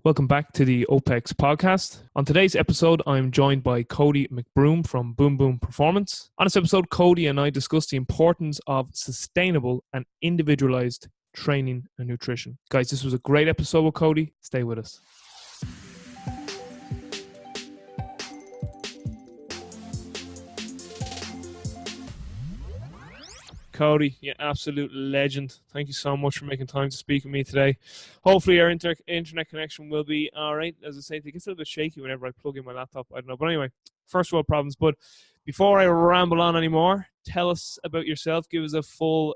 Welcome back to the OPEX podcast. On today's episode, I'm joined by Cody McBroom from Boom Boom Performance. On this episode, Cody and I discuss the importance of sustainable and individualized training and nutrition. Guys, this was a great episode with Cody. Stay with us. Cody, you absolute legend. Thank you so much for making time to speak with me today. Hopefully our internet connection will be all right. As I say, it gets a little bit shaky whenever I plug in my laptop. I don't know. But anyway, first world problems. But before I ramble on anymore, tell us about yourself. Give us a full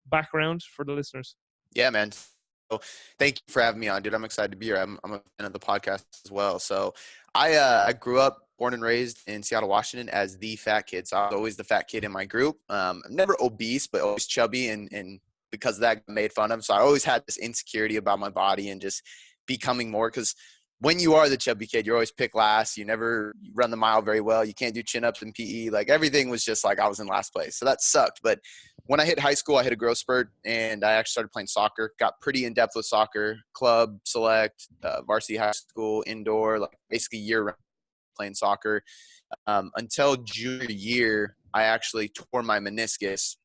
background for the listeners. Yeah, man. So thank you for having me on, dude. I'm excited to be here. I'm a fan of the podcast as well. So I grew up, born and raised in Seattle, Washington as the fat kid. So I was always the fat kid in my group. I'm never obese, but always chubby. And because of that, I made fun of. So I always had this insecurity about my body and just becoming more. Because when you are the chubby kid, you always pick last. You never run the mile very well. You can't do chin-ups in PE. Like everything was just like I was in last place. So that sucked. But when I hit high school, I hit a growth spurt and I actually started playing soccer. Got pretty in-depth with soccer, club, select, varsity high school, indoor, like basically year-round playing soccer. Until junior year, I actually tore my meniscus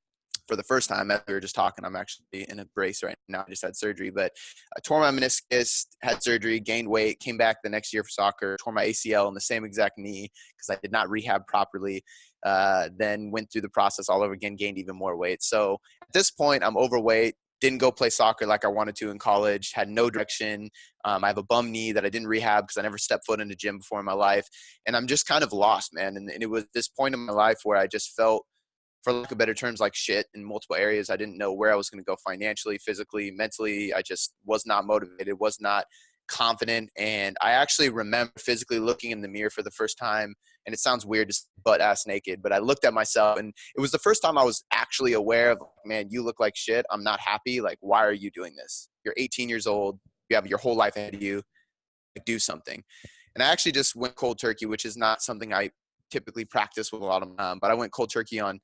for the first time. As we were just talking, I'm actually in a brace right now. I just had surgery, but I tore my meniscus, had surgery, gained weight, came back the next year for soccer, tore my ACL in the same exact knee because I did not rehab properly. Then went through the process all over again, gained even more weight. So at this point, I'm overweight. Didn't go play soccer like I wanted to in college, had no direction. I have a bum knee that I didn't rehab because I never stepped foot in a gym before in my life. And I'm just kind of lost, man. And it was this point in my life where I just felt, for lack of better terms, like shit in multiple areas. I didn't know where I was going to go financially, physically, mentally. I just was not motivated, was not confident. And I actually remember physically looking in the mirror for the first time. And it sounds weird, just butt ass naked, but I looked at myself and it was the first time I was actually aware of, man, you look like shit. I'm not happy. Like, why are you doing this? You're 18 years old. You have your whole life ahead of you. Like, do something. And I actually just went cold turkey, which is not something I typically practice with a lot of them. But I went cold turkey on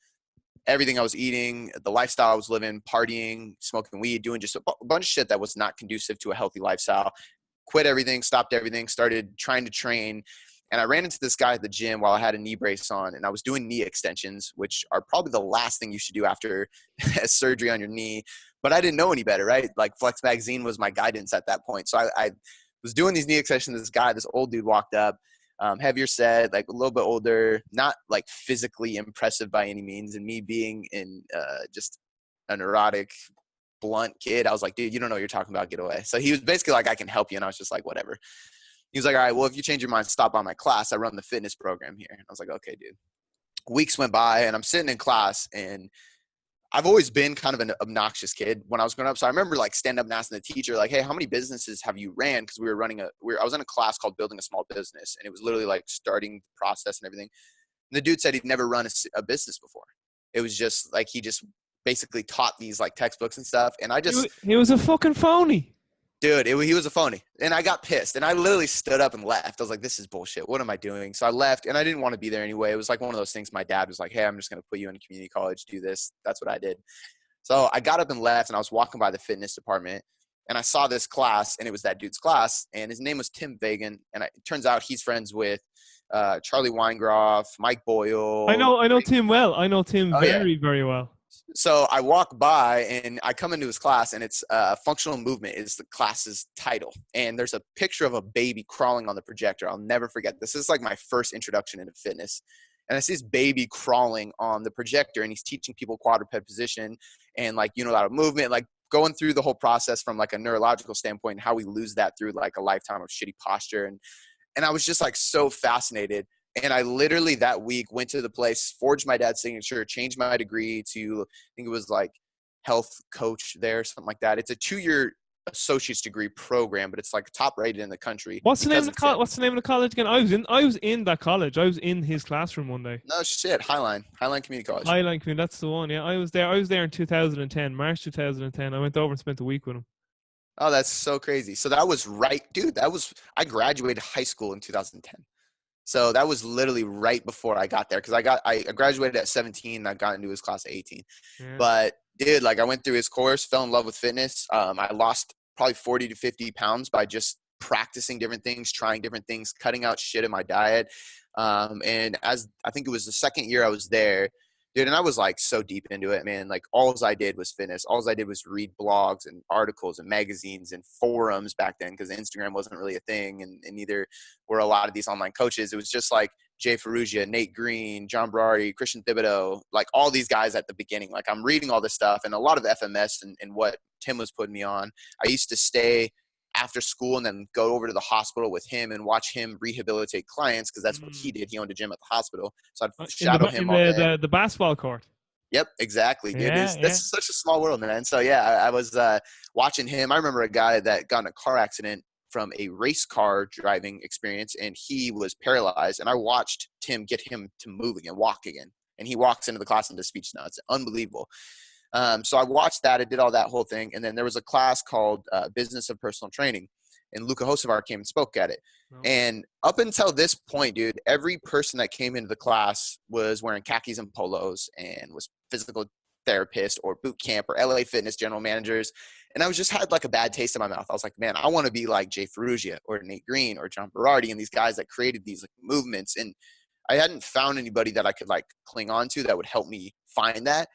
everything I was eating, the lifestyle I was living, partying, smoking weed, doing just a bunch of shit that was not conducive to a healthy lifestyle. Quit everything, stopped everything, started trying to train. And I ran into this guy at the gym while I had a knee brace on, and I was doing knee extensions, which are probably the last thing you should do after a surgery on your knee. But I didn't know any better, right? Like Flex Magazine was my guidance at that point. So I was doing these knee extensions. This old dude walked up, heavier set, like a little bit older, not like physically impressive by any means. And me being in just a neurotic, blunt kid, I was like, dude, you don't know what you're talking about, get away. So he was basically like, I can help you. And I was just like, whatever. He was like, all right, well, if you change your mind, stop by my class. I run the fitness program here. And I was like, okay, dude. Weeks went by and I'm sitting in class and I've always been kind of an obnoxious kid when I was growing up. So I remember like standing up and asking the teacher, like, hey, how many businesses have you ran? Because I was in a class called Building a Small Business. And it was literally like starting the process and everything. And the dude said he'd never run a business before. It was just like, he just basically taught these like textbooks and stuff. And I just, He was a fucking phony. dude, he was a phony. And I got pissed. And I literally stood up and left. I was like, this is bullshit. What am I doing? So I left. And I didn't want to be there anyway. It was like one of those things my dad was like, hey, I'm just going to put you in community college. Do this. That's what I did. So I got up and left. And I was walking by the fitness department. And I saw this class. And it was that dude's class. And his name was Tim Fagan. And it turns out he's friends with Charlie Weingroff, Mike Boyle. I know Tim well. I know Tim very well. So I walk by and I come into his class and it's functional movement is the class's title. And there's a picture of a baby crawling on the projector. I'll never forget. This is like my first introduction into fitness. And I see this baby crawling on the projector and he's teaching people quadruped position and like unilateral movement, like going through the whole process from like a neurological standpoint and how we lose that through like a lifetime of shitty posture. And I was just like so fascinated. And I literally that week went to the place, forged my dad's signature, changed my degree to, I think it was like health coach there, something like that. It's a 2-year associate's degree program, but it's like top rated in the country. What's the name of the college again? I was in that college. I was in his classroom one day. No shit, Highline Community College. Highline Community, that's the one. Yeah, I was there in 2010, March 2010. I went over and spent a week with him. Oh, that's so crazy. So that was right, dude. I graduated high school in 2010. So that was literally right before I got there because I graduated at 17 and I got into his class at 18. Yeah. But dude, like I went through his course, fell in love with fitness. I lost probably 40 to 50 pounds by just practicing different things, trying different things, cutting out shit in my diet. And as I think it was the second year I was there, dude, and I was like so deep into it, man. Like all I did was fitness. All I did was read blogs and articles and magazines and forums back then, because Instagram wasn't really a thing, and neither were a lot of these online coaches. It was just like Jay Ferrugia, Nate Green, John Berardi, Christian Thibodeau, like all these guys at the beginning. Like I'm reading all this stuff and a lot of FMS and what Tim was putting me on. I used to stay after school and then go over to the hospital with him and watch him rehabilitate clients, because that's what he did. He owned a gym at the hospital. So I'd shadow him all day. The basketball court. Yep, exactly, dude. Yeah, That's such a small world, man. So yeah, I was watching him. I remember a guy that got in a car accident from a race car driving experience, and he was paralyzed. And I watched Tim get him to move again, walk again. And he walks into the class and does speech now. It's unbelievable. So I watched that. I did all that whole thing. And then there was a class called Business of Personal Training. And Luka Hocevar came and spoke at it. Oh. And up until this point, dude, every person that came into the class was wearing khakis and polos and was physical therapist or boot camp or LA Fitness general managers. And I was just had like a bad taste in my mouth. I was like, man, I want to be like Jay Ferrugia or Nate Green or John Berardi and these guys that created these like movements. And I hadn't found anybody that I could like cling on to that would help me find that.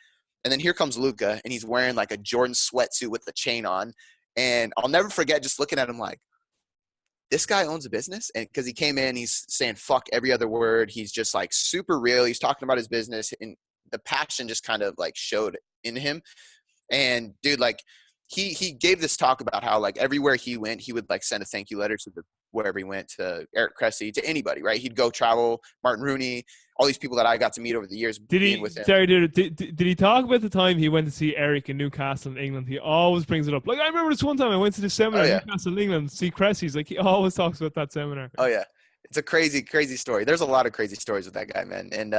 And then here comes Luka, and he's wearing like a Jordan sweatsuit with the chain on. And I'll never forget just looking at him like, this guy owns a business. And because he came in, he's saying fuck every other word. He's just like super real. He's talking about his business, and the passion just kind of like showed in him. And dude, like he gave this talk about how like everywhere he went, he would like send a thank you letter to wherever he went, to Eric Cressy, to anybody, right? He'd go travel, Martin Rooney, all these people that I got to meet over the years being with him. Sorry, did he talk about the time he went to see Eric in Newcastle in England? He always brings it up. Like, I remember this one time I went to this seminar in Newcastle in England, see Cressy's. Like, he always talks about that seminar. Oh, yeah. It's a crazy, crazy story. There's a lot of crazy stories with that guy, man. And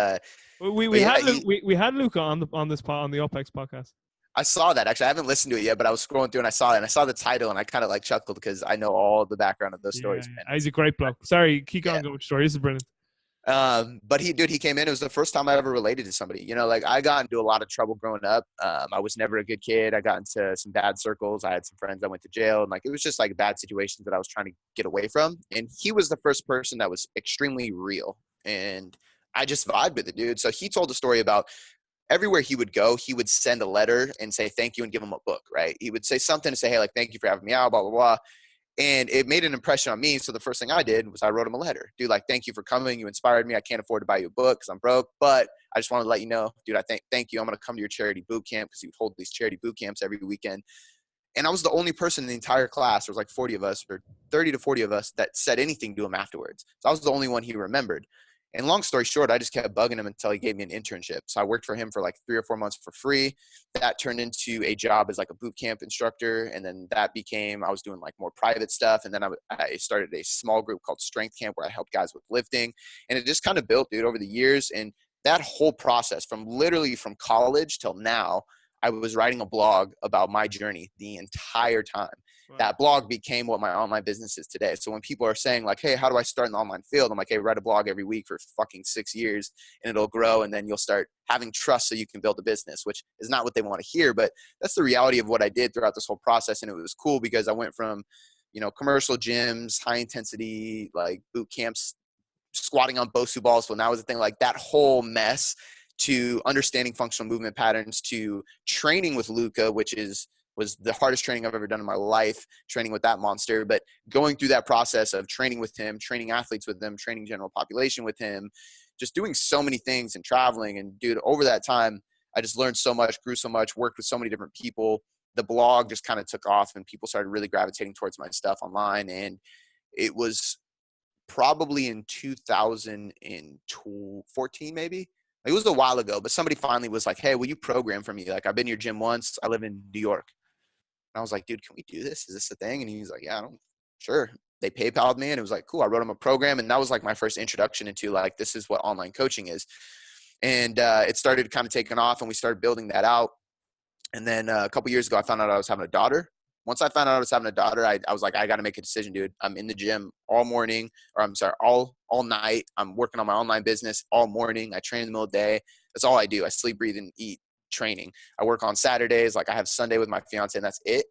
we had Luka on the OPEX podcast. I saw that. Actually, I haven't listened to it yet, but I was scrolling through and I saw it. And I saw the title and I kind of like chuckled because I know all the background of those stories. Man. He's a great bloke. Sorry, keep on going with your story. This is brilliant. But he came in. It was the first time I ever related to somebody. You know, like I got into a lot of trouble growing up. I was never a good kid. I got into some bad circles. I had some friends that went to jail, and like it was just like bad situations that I was trying to get away from. And he was the first person that was extremely real, and I just vibed with the dude. So he told a story about everywhere he would go, he would send a letter and say thank you and give him a book, right? He would say something to say, hey, like, thank you for having me out, blah, blah, blah. And it made an impression on me. So the first thing I did was I wrote him a letter. Dude, like, thank you for coming. You inspired me. I can't afford to buy you a book because I'm broke, but I just wanted to let you know, dude, I thank you. I'm going to come to your charity boot camp, because he would hold these charity boot camps every weekend. And I was the only person in the entire class, there was like 40 of us or 30 to 40 of us, that said anything to him afterwards. So I was the only one he remembered. And long story short, I just kept bugging him until he gave me an internship. So I worked for him for like 3 or 4 months for free. That turned into a job as like a boot camp instructor. And then that became, I was doing like more private stuff. And then I started a small group called Strength Camp, where I helped guys with lifting. And it just kind of built, dude, over the years. And that whole process from college till now, I was writing a blog about my journey the entire time. Wow. That blog became what my online business is today. So when people are saying like, hey, how do I start in the online field? I'm like, hey, write a blog every week for fucking 6 years and it'll grow. And then you'll start having trust so you can build a business, which is not what they want to hear. But that's the reality of what I did throughout this whole process. And it was cool because I went from, you know, commercial gyms, high intensity, like boot camps, squatting on Bosu balls. So now was the thing, like that whole mess, to understanding functional movement patterns, to training with Luka, which was the hardest training I've ever done in my life, training with that monster. But going through that process of training with him, training athletes with him, training general population with him, just doing so many things and traveling. And dude, over that time, I just learned so much, grew so much, worked with so many different people. The blog just kind of took off and people started really gravitating towards my stuff online. And it was probably in 2014, maybe. It was a while ago, but somebody finally was like, hey, will you program for me? Like, I've been to your gym once. I live in New York. And I was like, dude, can we do this? Is this a thing? And he's like, yeah, sure. They PayPal'd me and it was like, cool. I wrote him a program. And that was like my first introduction into like, this is what online coaching is. And it started kind of taking off and we started building that out. And then a couple years ago, I found out I was having a daughter. Once I found out I was having a daughter, I was like, I got to make a decision, dude. I'm in the gym all morning, or I'm sorry, all night. I'm working on my online business all morning. I train in the middle of the day. That's all I do. I sleep, breathe, and eat training. I work on Saturdays. Like I have Sunday with my fiance and that's it.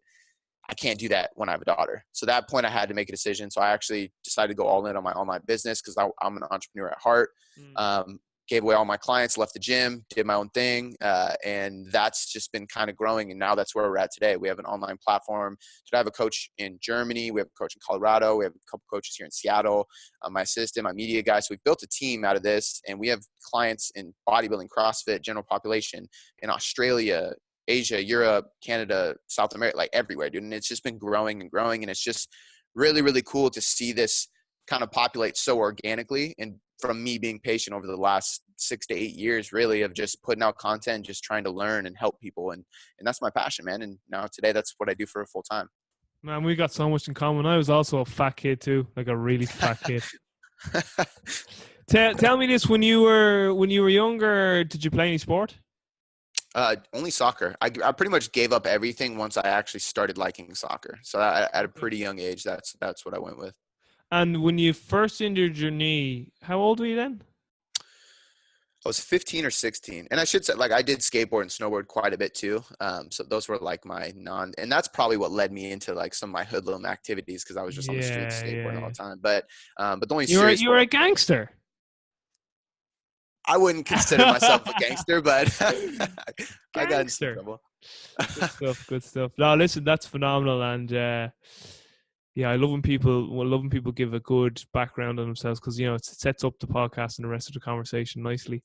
I can't do that when I have a daughter. So at that point I had to make a decision. So I actually decided to go all in on my online business because I'm an entrepreneur at heart. Gave away all my clients, left the gym, did my own thing. And that's just been kind of growing. And now that's where we're at today. We have an online platform. Today I have a coach in Germany. We have a coach in Colorado. We have a couple coaches here in Seattle. My assistant, my media guy. So we built a team out of this. And we have clients in bodybuilding, CrossFit, general population in Australia, Asia, Europe, Canada, South America, like everywhere, dude. And it's just been growing and growing. And it's just really, really cool to see this kind of populate so organically. And from me being patient over the last 6 to 8 years, really, of just putting out content, just trying to learn and help people. And that's my passion, man. And now today, that's what I do for a full time. Man, we got so much in common. I was also a fat kid too, like a really fat kid. Tell me this: when you were younger, did you play any sport? Only soccer. I pretty much gave up everything once I actually started liking soccer. So at a pretty young age, that's what I went with. And when you first injured your knee, how old were you then? I was 15 or 16. And I should say, like, I did skateboard and snowboard quite a bit too. So those were like my and that's probably what led me into like some of my hoodlum activities, because I was just on the streets skateboarding all the time. But the only you were a gangster. I wouldn't consider myself a gangster, but I got in some trouble. Good stuff. No, listen, that's phenomenal. And I love when people give a good background on themselves, because, it sets up the podcast and the rest of the conversation nicely.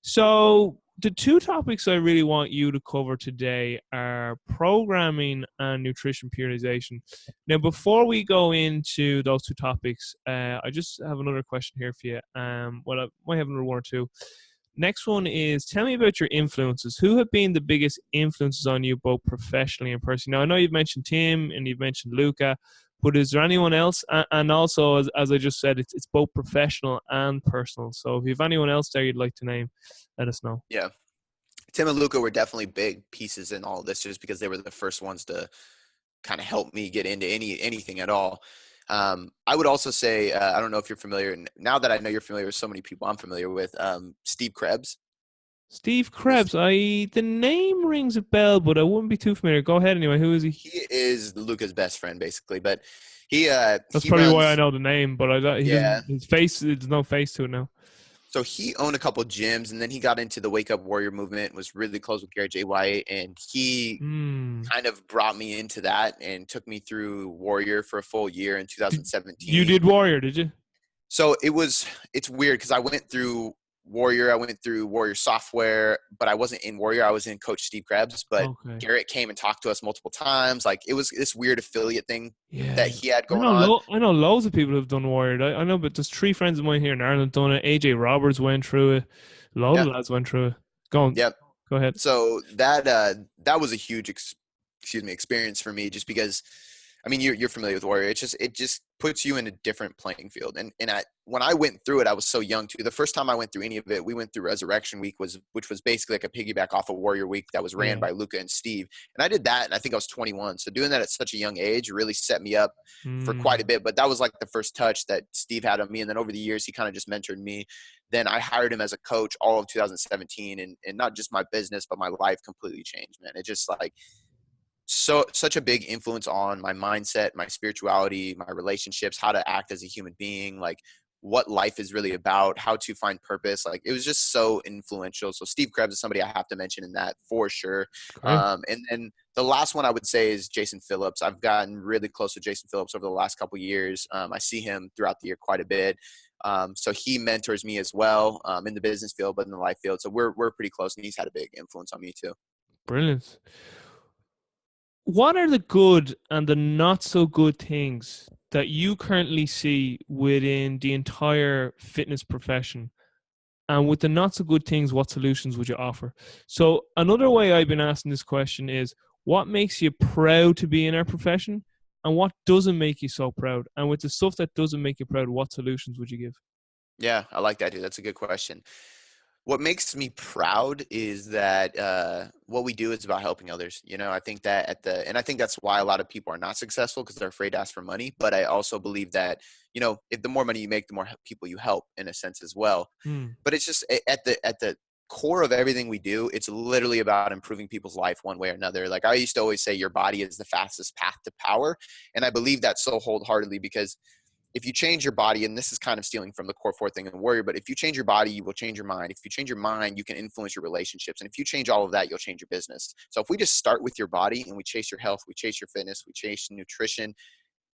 So the two topics I really want you to cover today are programming and nutrition periodization. Now, before we go into those two topics, I just have another question here for you. I might have another one or two. Next one is, tell me about your influences. Who have been the biggest influences on you, both professionally and personally? Now, I know you've mentioned Tim and you've mentioned Luca, but is there anyone else? And also, as I just said, it's both professional and personal. So if you have anyone else there you'd like to name, let us know. Yeah. Tim and Luca were definitely big pieces in all of this, just because they were the first ones to kind of help me get into anything at all. I would also say, I don't know if you're familiar. Now that I know you're familiar with so many people I'm familiar with, Steve Krebs. Steve Krebs. The name rings a bell, but I wouldn't be too familiar. Go ahead anyway. Who is he? He is Luca's best friend, basically. But that's probably why I know the name. But his face, there's no face to it now. So he owned a couple of gyms, and then he got into the Wake Up Warrior movement, was really close with Garrett J. White, and he kind of brought me into that and took me through Warrior for a full year in 2017. You did Warrior, did you? So it's weird, because I went through Warrior, I went through Warrior software, but I wasn't in Warrior. I was in Coach Steve Krebs, but Garrett came and talked to us multiple times. Like, it was this weird affiliate thing that he had going on. I know loads of people who've done Warrior. I know, but there's 3 friends of mine here in Ireland done it. AJ Roberts went through it. A lot of lads went through it. Go on. Yep. Go ahead. So that was a huge experience for me, just because, I mean, you're familiar with Warrior. It just puts you in a different playing field. And when I went through it, I was so young too. The first time I went through any of it, we went through Resurrection Week, which was basically like a piggyback off of Warrior Week that was ran by Luca and Steve. And I did that, and I think I was 21. So doing that at such a young age really set me up for quite a bit. But that was like the first touch that Steve had on me. And then over the years, he kind of just mentored me. Then I hired him as a coach all of 2017, and not just my business, but my life completely changed, man. It just like, such a big influence on my mindset, my spirituality, my relationships, how to act as a human being, like what life is really about, how to find purpose. Like, it was just so influential. So Steve Krebs is somebody I have to mention in that for sure. And then the last one I would say is Jason Phillips. I've gotten really close to Jason Phillips over the last couple of years. I see him throughout the year quite a bit. So he mentors me as well, in the business field, but in the life field. So we're pretty close, and he's had a big influence on me too. Brilliant. What are the good and the not so good things that you currently see within the entire fitness profession? And with the not so good things, what solutions would you offer? So another way I've been asking this question is, what makes you proud to be in our profession, and what doesn't make you so proud? And with the stuff that doesn't make you proud, what solutions would you give? Yeah, I like that, dude. That's a good question. What makes me proud is that what we do is about helping others. I think that and I think that's why a lot of people are not successful, because they're afraid to ask for money. But I also believe that, if the more money you make, the more people you help, in a sense as well. But it's just at the core of everything we do, it's literally about improving people's life one way or another. Like I used to always say, your body is the fastest path to power. And I believe that so wholeheartedly, because if you change your body, and this is kind of stealing from the core four thing in Warrior, but if you change your body, you will change your mind. If you change your mind, you can influence your relationships. And if you change all of that, you'll change your business. So if we just start with your body and we chase your health, we chase your fitness, we chase nutrition,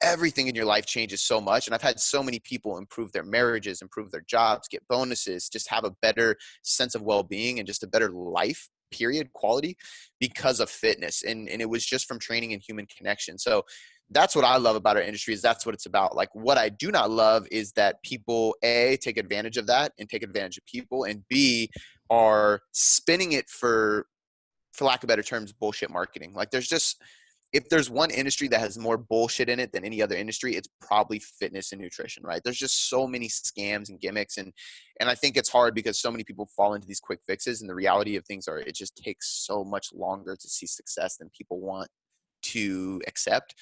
everything in your life changes so much. And I've had so many people improve their marriages, improve their jobs, get bonuses, just have a better sense of well-being and just a better life, period, quality, because of fitness. And it was just from training and human connection. So that's what I love about our industry, is that's what it's about. Like what I do not love is that people, A, take advantage of that and take advantage of people, and B, are spinning it for lack of better terms, bullshit marketing. Like there's just, if there's one industry that has more bullshit in it than any other industry, it's probably fitness and nutrition, right? There's just so many scams and gimmicks. And I think it's hard because so many people fall into these quick fixes, and the reality of things are it just takes so much longer to see success than people want to accept.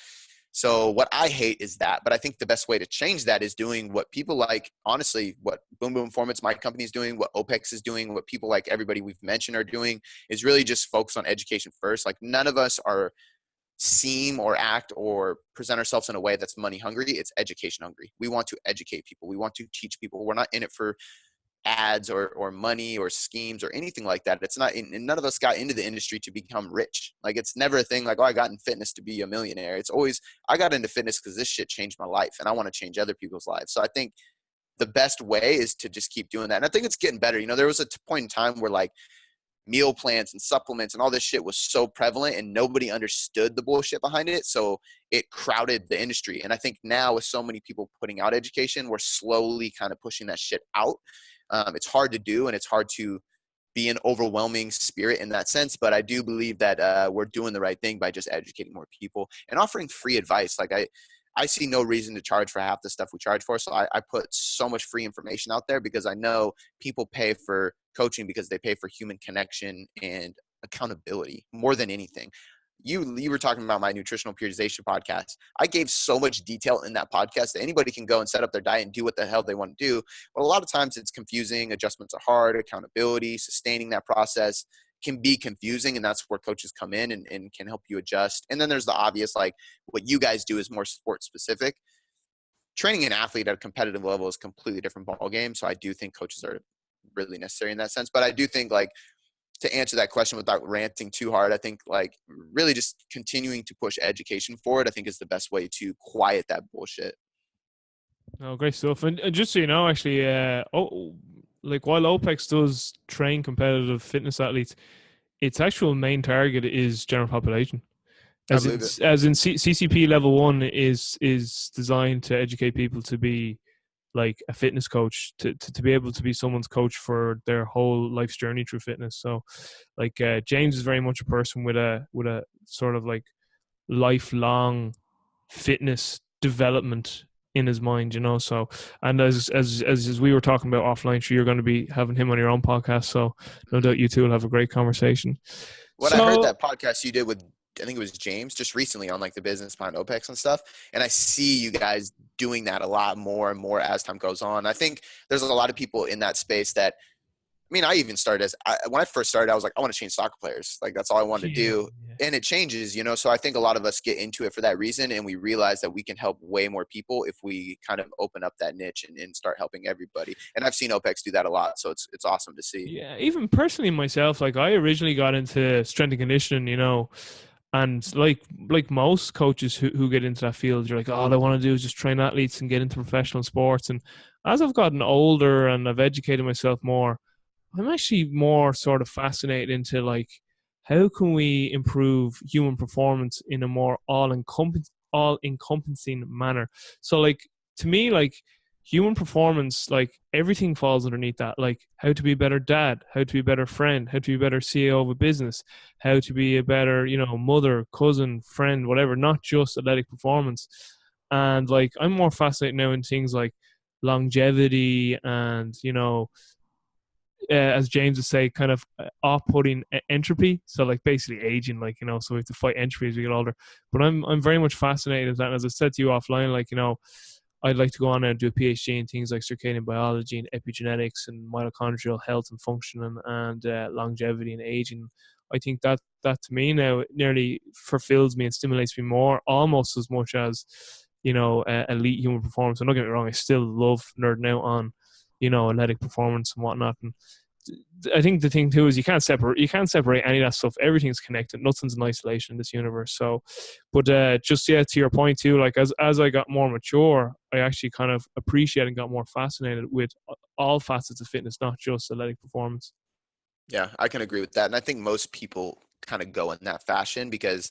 So what I hate is that, but I think the best way to change that is doing what people like, honestly, what Boom Boom Performance, my company, is doing, what OPEX is doing, what people like everybody we've mentioned are doing, is really just focus on education first. Like none of us are seem or act or present ourselves in a way that's money hungry. It's education hungry. We want to educate people. We want to teach people. We're not in it for ads or money or schemes or anything like that. It's not, and none of us got into the industry to become rich. Like it's never a thing like, oh, I got in fitness to be a millionaire. It's always, I got into fitness because this shit changed my life and I want to change other people's lives. So I think the best way is to just keep doing that. And I think it's getting better. You know, there was a point in time where like meal plans and supplements and all this shit was so prevalent and nobody understood the bullshit behind it. So it crowded the industry. And I think now with so many people putting out education, we're slowly kind of pushing that shit out. It's hard to do, and it's hard to be an overwhelming spirit in that sense. But I do believe that we're doing the right thing by just educating more people and offering free advice. Like I see no reason to charge for half the stuff we charge for. So I put so much free information out there because I know people pay for coaching because they pay for human connection and accountability more than anything. You were talking about my nutritional periodization podcast. I gave so much detail in that podcast that anybody can go and set up their diet and do what the hell they want to do. But a lot of times it's confusing. Adjustments are hard. Accountability, sustaining that process can be confusing. And that's where coaches come in and can help you adjust. And then there's the obvious, like what you guys do is more sport specific. Training an athlete at a competitive level is a completely different ball game. So I do think coaches are really necessary in that sense. But I do think, like, to answer that question without ranting too hard, I think like really just continuing to push education forward, I think is the best way to quiet that bullshit. Oh, great stuff. And just so you know, actually, like while OPEX does train competitive fitness athletes, its actual main target is general population. I believe it. As in CCP level 1 is designed to educate people to be like a fitness coach, to be able to be someone's coach for their whole life's journey through fitness. So like James is very much a person with a sort of like lifelong fitness development in his mind, you know. So, and as we were talking about offline, sure, you're going to be having him on your own podcast, so no doubt you two will have a great conversation. I heard that podcast you did with, I think it was James, just recently on like the business behind OPEX and stuff. And I see you guys doing that a lot more and more as time goes on. I think there's a lot of people in that space that, I mean, I even started when I first started, I was like, I want to change soccer players. Like that's all I wanted to do. Yeah. And it changes, you know? So I think a lot of us get into it for that reason. And we realize that we can help way more people if we kind of open up that niche and start helping everybody. And I've seen OPEX do that a lot. So it's awesome to see. Yeah. Even personally myself, like I originally got into strength and conditioning, you know, and like most coaches who get into that field, you're like, all I want to do is just train athletes and get into professional sports. And as I've gotten older and I've educated myself more, I'm actually more sort of fascinated into like, how can we improve human performance in a more all-encompassing manner? So like, to me, like human performance, like everything falls underneath that. Like how to be a better dad, how to be a better friend, how to be a better CEO of a business, how to be a better, you know, mother, cousin, friend, whatever, not just athletic performance. And like, I'm more fascinated now in things like longevity and, you know, as James would say, kind of off-putting entropy. So like basically aging, like, you know, so we have to fight entropy as we get older. But I'm very much fascinated with that. And as I said to you offline, like, you know, I'd like to go on and do a PhD in things like circadian biology and epigenetics and mitochondrial health and function and longevity and aging. I think that to me now nearly fulfills me and stimulates me more, almost as much as, you know, elite human performance. And don't get me wrong, I still love nerding out on, you know, athletic performance and whatnot. And I think the thing too is you can't separate any of that stuff. Everything's connected. Nothing's in isolation in this universe. So, but just to your point too, like as I got more mature, I actually kind of appreciated and got more fascinated with all facets of fitness, not just athletic performance. Yeah, I can agree with that. And I think most people kind of go in that fashion because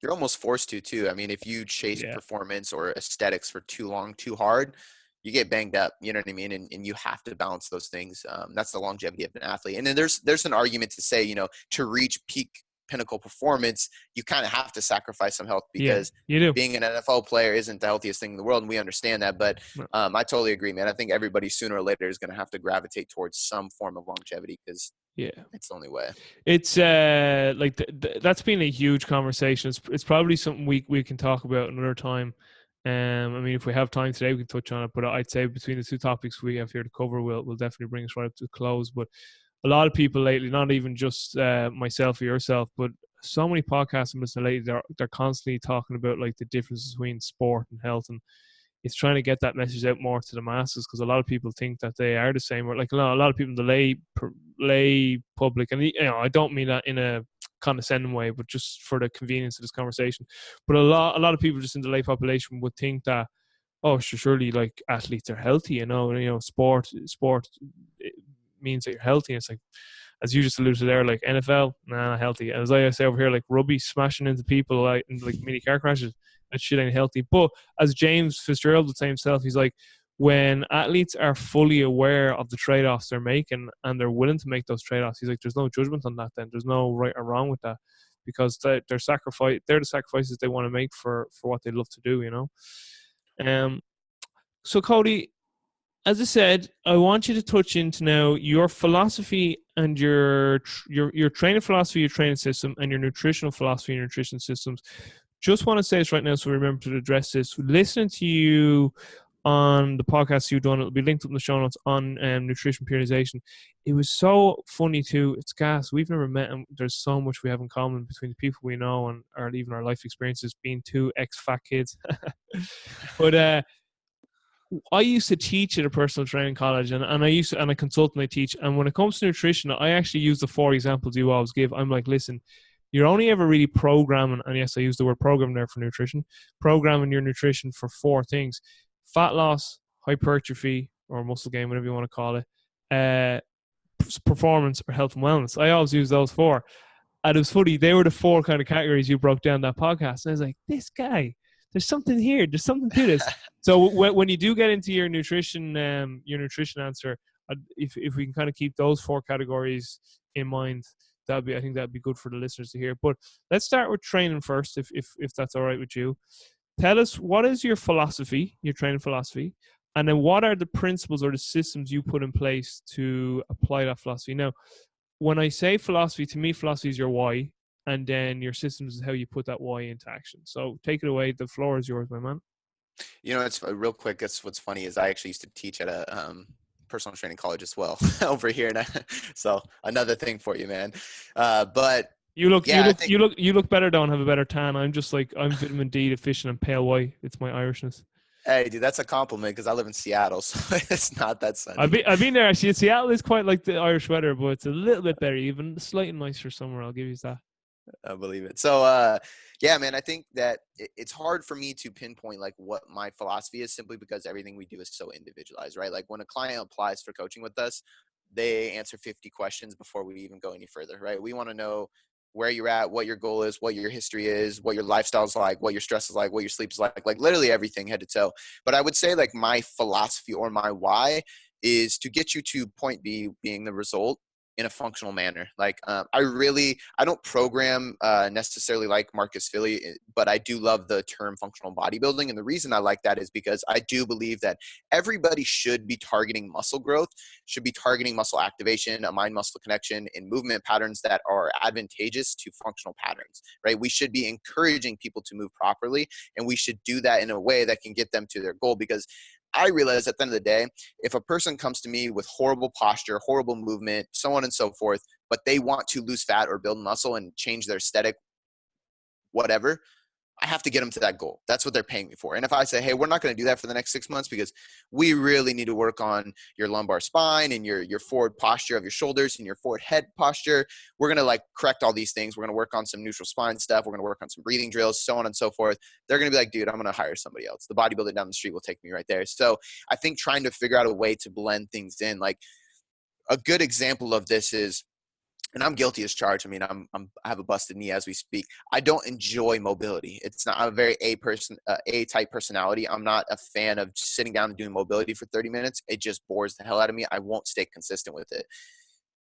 you're almost forced to too. I mean, if you chase performance or aesthetics for too long, too hard, you get banged up, you know what I mean? And you have to balance those things. That's the longevity of an athlete. And then there's an argument to say, you know, to reach peak pinnacle performance, you kind of have to sacrifice some health because you do. Being an NFL player isn't the healthiest thing in the world. And we understand that, but I totally agree, man. I think everybody sooner or later is going to have to gravitate towards some form of longevity because it's the only way. It's like that's been a huge conversation. It's probably something we can talk about another time. I mean, if we have time today, we can touch on it. But I'd say between the two topics we have here to cover, we'll definitely bring us right up to the close. But a lot of people lately, not even just myself or yourself, but so many podcasts lately, they're constantly talking about like the differences between sport and health, and it's trying to get that message out more to the masses because a lot of people think that they are the same. Or like a lot of people in the lay public, and you know, I don't mean that in a condescending way, but just for the convenience of this conversation. But a lot of people just in the lay population would think that, oh, surely like athletes are healthy, you know, sport means that you're healthy. And it's like, as you just alluded to there, like NFL, nah, not healthy. As I say over here, like rugby smashing into people like in like mini car crashes, that shit ain't healthy. But as James Fitzgerald would say himself, he's like, when athletes are fully aware of the trade-offs they're making and they're willing to make those trade-offs, he's like, there's no judgment on that then. There's no right or wrong with that because they're the sacrifices they want to make for what they love to do, you know? So Cody, as I said, I want you to touch into now your philosophy and your training philosophy, your training system, and your nutritional philosophy and nutrition systems. Just want to say this right now so remember to address this. Listening to you on the podcast you've done, it'll be linked up in the show notes on nutrition periodization. It was so funny too. It's gas. We've never met, and there's so much we have in common between the people we know and or even our life experiences being two ex-fat kids. But I used to teach at a personal training college, and I consult and I teach. And when it comes to nutrition, I actually use the 4 examples you always give. I'm like, listen, you're only ever really programming, and yes, I use the word program there for nutrition, programming your nutrition for 4 things: fat loss, hypertrophy, or muscle gain, whatever you want to call it, performance, or health and wellness. I always use those 4. And it was funny, they were the 4 kind of categories you broke down that podcast. And I was like, this guy, there's something here. There's something to this. So when you do get into your nutrition answer, if we can kind of keep those 4 categories in mind, I think that'd be good for the listeners to hear. But let's start with training first, if that's all right with you. Tell us, what is your philosophy, your training philosophy, and then what are the principles or the systems you put in place to apply that philosophy? Now, when I say philosophy, to me, philosophy is your why, and then your systems is how you put that why into action. So take it away. The floor is yours, my man. You know, it's real quick. That's what's funny is I actually used to teach at a personal training college as well over here. So another thing for you, man. But you look better. Don't have a better tan. I'm just like, I'm vitamin D deficient and pale white. It's my Irishness. Hey, dude, that's a compliment because I live in Seattle, so it's not that sunny. I've been there. Actually, Seattle is quite like the Irish weather, but it's a little bit better, even slightly nicer somewhere. I'll give you that. I believe it. So, yeah, man, I think that it's hard for me to pinpoint like what my philosophy is simply because everything we do is so individualized, right? Like when a client applies for coaching with us, they answer 50 questions before we even go any further, right? We want to know where you're at, what your goal is, what your history is, what your lifestyle is like, what your stress is like, what your sleep is like literally everything head to toe. But I would say like my philosophy or my why is to get you to point B being the result in a functional manner. Like I don't program necessarily like Marcus Philly, but I do love the term functional bodybuilding. And the reason I like that is because I do believe that everybody should be targeting muscle growth, should be targeting muscle activation, a mind-muscle connection, and movement patterns that are advantageous to functional patterns, right? We should be encouraging people to move properly, and we should do that in a way that can get them to their goal. Because I realize at the end of the day, if a person comes to me with horrible posture, horrible movement, so on and so forth, but they want to lose fat or build muscle and change their aesthetic, whatever, I have to get them to that goal. That's what they're paying me for. And if I say, hey, we're not going to do that for the next 6 months because we really need to work on your lumbar spine and your forward posture of your shoulders and your forward head posture, we're going to like correct all these things. We're going to work on some neutral spine stuff. We're going to work on some breathing drills, so on and so forth. They're going to be like, dude, I'm going to hire somebody else. The bodybuilder down the street will take me right there. So I think trying to figure out a way to blend things in, like a good example of this is, and I'm guilty as charged. I mean, I have a busted knee as we speak. I don't enjoy mobility. It's not, I'm a very A type personality. I'm not a fan of sitting down and doing mobility for 30 minutes. It just bores the hell out of me. I won't stay consistent with it.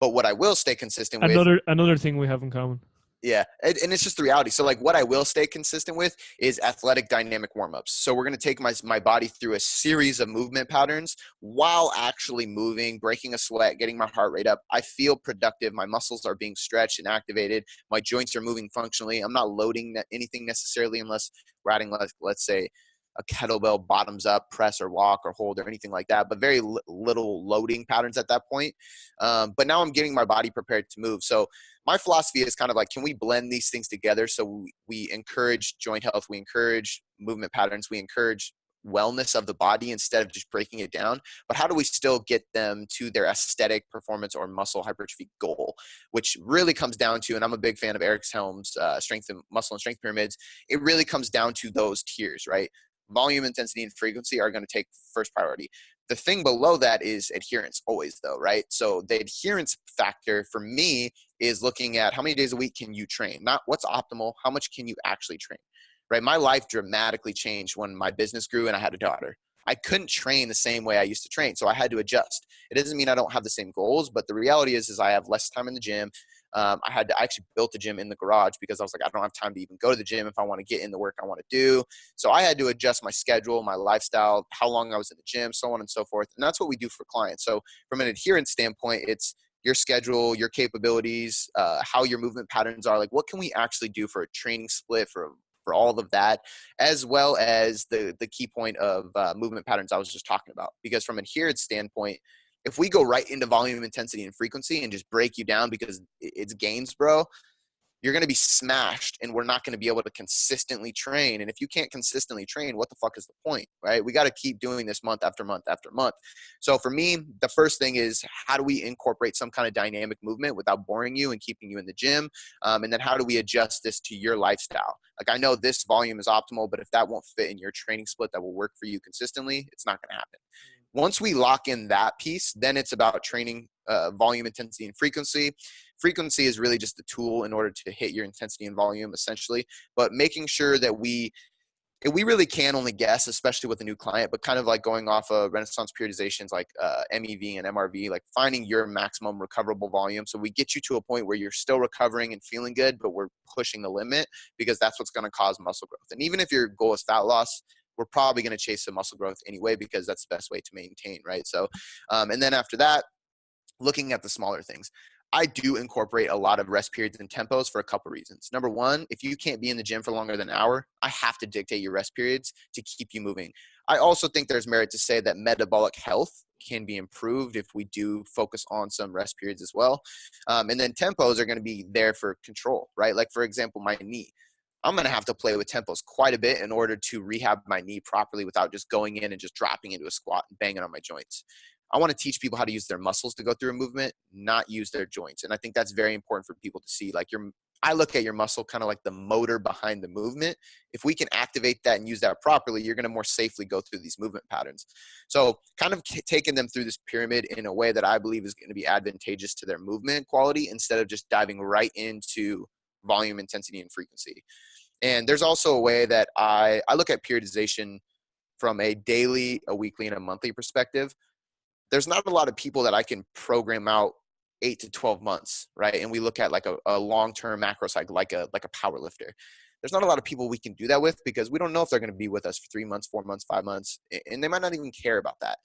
But what I will stay consistent with, Another thing we have in common. yeah, and it's just the reality. So like what I will stay consistent with is athletic dynamic warm-ups. So we're going to take my body through a series of movement patterns while actually moving, breaking a sweat, getting my heart rate up. I feel productive. My muscles are being stretched and activated. My joints are moving functionally. I'm not loading anything necessarily unless we're adding, let's say, a kettlebell bottoms up press or walk or hold or anything like that, but very little loading patterns at that point. But now I'm getting my body prepared to move. So my philosophy is kind of like, can we blend these things together? So we encourage joint health, we encourage movement patterns, we encourage wellness of the body instead of just breaking it down. But how do we still get them to their aesthetic performance or muscle hypertrophy goal, which really comes down to, and I'm a big fan of Eric Helms' strength and muscle and strength pyramids. It really comes down to those tiers, right? Volume, intensity, and frequency are going to take first priority. The thing below that is adherence always though, right? So the adherence factor for me is looking at how many days a week can you train, not what's optimal, how much can you actually train, right? My life dramatically changed when my business grew and I had a daughter. I couldn't train the same way I used to train, so I had to adjust. It doesn't mean I don't have the same goals, but the reality is I have less time in the gym. I actually built a gym in the garage because I was like, I don't have time to even go to the gym if I want to get in the work I want to do. So I had to adjust my schedule, my lifestyle, how long I was in the gym, so on and so forth. And that's what we do for clients. So from an adherence standpoint, it's your schedule, your capabilities, how your movement patterns are. Like, what can we actually do for a training split, for all of that, as well as the key point of movement patterns I was just talking about. Because from an adherence standpoint, if we go right into volume, intensity, and frequency and just break you down because it's games, bro, you're going to be smashed and we're not going to be able to consistently train. And if you can't consistently train, what the fuck is the point, right? We got to keep doing this month after month after month. So for me, the first thing is, how do we incorporate some kind of dynamic movement without boring you and keeping you in the gym? And then how do we adjust this to your lifestyle? Like, I know this volume is optimal, but if that won't fit in your training split that will work for you consistently, it's not going to happen. Once we lock in that piece, then it's about training volume, intensity, and frequency. Frequency is really just the tool in order to hit your intensity and volume, essentially. But making sure that we really can only guess, especially with a new client, but kind of like going off of Renaissance periodizations like MEV and MRV, like finding your maximum recoverable volume. So we get you to a point where you're still recovering and feeling good, but we're pushing the limit, because that's what's going to cause muscle growth. And even if your goal is fat loss, we're probably going to chase some muscle growth anyway, because that's the best way to maintain, right? So, and then after that, looking at the smaller things. I do incorporate a lot of rest periods and tempos for a couple reasons. Number one, if you can't be in the gym for longer than an hour, I have to dictate your rest periods to keep you moving. I also think there's merit to say that metabolic health can be improved if we do focus on some rest periods as well. And then tempos are going to be there for control, right? Like, for example, my knee. I'm going to have to play with tempos quite a bit in order to rehab my knee properly without just going in and just dropping into a squat and banging on my joints. I want to teach people how to use their muscles to go through a movement, not use their joints. And I think that's very important for people to see. Like, I look at your muscle kind of like the motor behind the movement. If we can activate that and use that properly, you're going to more safely go through these movement patterns. So kind of taking them through this pyramid in a way that I believe is going to be advantageous to their movement quality, instead of just diving right into volume, intensity, and frequency. And there's also a way that I look at periodization from a daily, a weekly, and a monthly perspective. There's not a lot of people that I can program out 8 to 12 months, right? And we look at like a long-term macro cycle, like a power lifter. There's not a lot of people we can do that with because we don't know if they're going to be with us for 3 months, 4 months, 5 months, and they might not even care about that.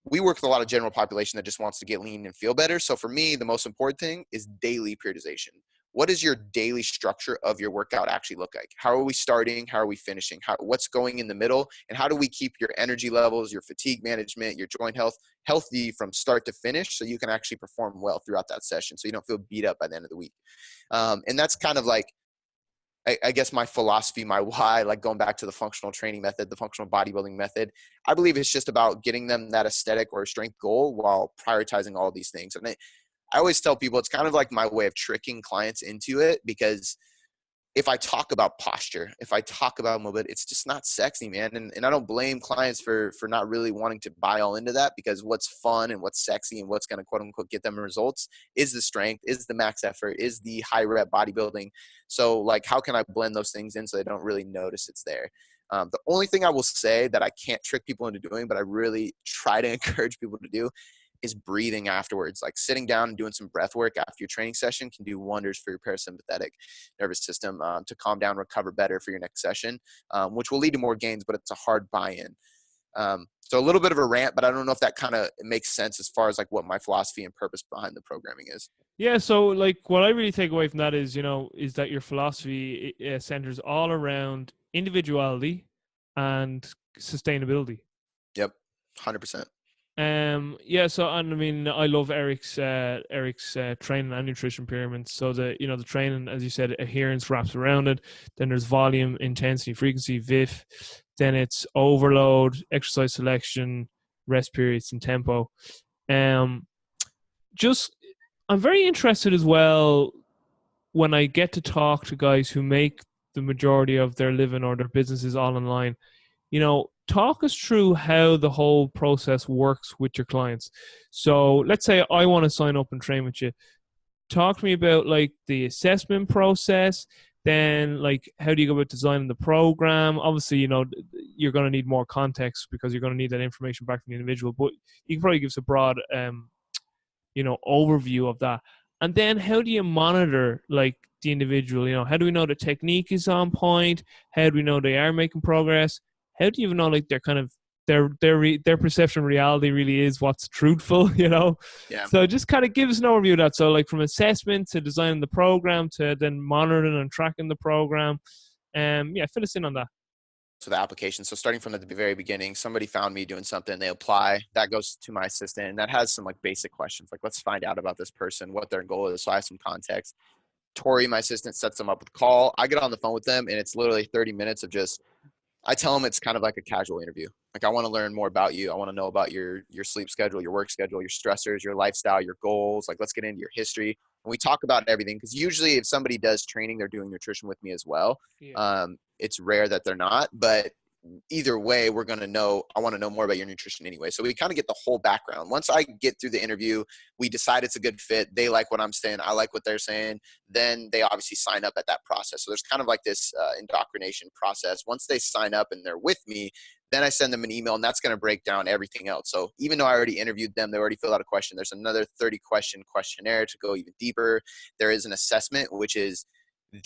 We work with a lot of general population that just wants to get lean and feel better. So for me, the most important thing is daily periodization. What does your daily structure of your workout actually look like? How are we starting? How are we finishing? What's going in the middle? And how do we keep your energy levels, your fatigue management, your joint health healthy from start to finish so you can actually perform well throughout that session so you don't feel beat up by the end of the week? And that's kind of like, I guess my philosophy, my why, like going back to the functional training method, the functional bodybuilding method, I believe it's just about getting them that aesthetic or strength goal while prioritizing all these things. And I always tell people it's kind of like my way of tricking clients into it, because if I talk about posture, if I talk about mobility, it's just not sexy, man. And I don't blame clients for not really wanting to buy all into that, because what's fun and what's sexy and what's going to quote unquote get them results is the strength, is the max effort, is the high rep bodybuilding. So like, how can I blend those things in so they don't really notice it's there? The only thing I will say that I can't trick people into doing, but I really try to encourage people to do, is breathing afterwards. Like sitting down and doing some breath work after your training session can do wonders for your parasympathetic nervous system to calm down, recover better for your next session, which will lead to more gains, but it's a hard buy-in. So a little bit of a rant, but I don't know if that kind of makes sense as far as like what my philosophy and purpose behind the programming is. Yeah, so like what I really take away from that is, is that your philosophy centers all around individuality and sustainability. Yep. 100%. Yeah, so, and I mean, I love Eric's training and nutrition pyramids. So the training, as you said, adherence wraps around it. Then there's volume, intensity, frequency, VIF. Then it's overload, exercise selection, rest periods, and tempo. Just I'm very interested as well when I get to talk to guys who make the majority of their living or their businesses all online. Talk us through how the whole process works with your clients. So let's say I want to sign up and train with you. Talk to me about like the assessment process. Then like, how do you go about designing the program? Obviously, you're going to need more context because you're going to need that information back from the individual, but you can probably give us a broad, overview of that. And then how do you monitor like the individual? How do we know the technique is on point? How do we know they are making progress? How do you even know like they're kind of their perception of reality really is what's truthful? Yeah. So just kind of give us an overview of that. So like from assessment to designing the program to then monitoring and tracking the program. Fill us in on that. So the application. So starting from the very beginning, somebody found me doing something, they apply, that goes to my assistant, and that has some like basic questions. Like, let's find out about this person, what their goal is. So I have some context. Tori, my assistant, sets them up with a call. I get on the phone with them, and it's literally 30 minutes of just, I tell them it's kind of like a casual interview. Like, I want to learn more about you. I want to know about your sleep schedule, your work schedule, your stressors, your lifestyle, your goals. Like, let's get into your history. And we talk about everything, because usually if somebody does training, they're doing nutrition with me as well. Yeah. It's rare that they're not, but either way, we're going to know, I want to know more about your nutrition anyway. So we kind of get the whole background. Once I get through the interview, we decide it's a good fit. They like what I'm saying. I like what they're saying. Then they obviously sign up at that process. So there's kind of like this indoctrination process. Once they sign up and they're with me, then I send them an email, and that's going to break down everything else. So even though I already interviewed them, they already filled out a question, there's another 30 question questionnaire to go even deeper. There is an assessment, which is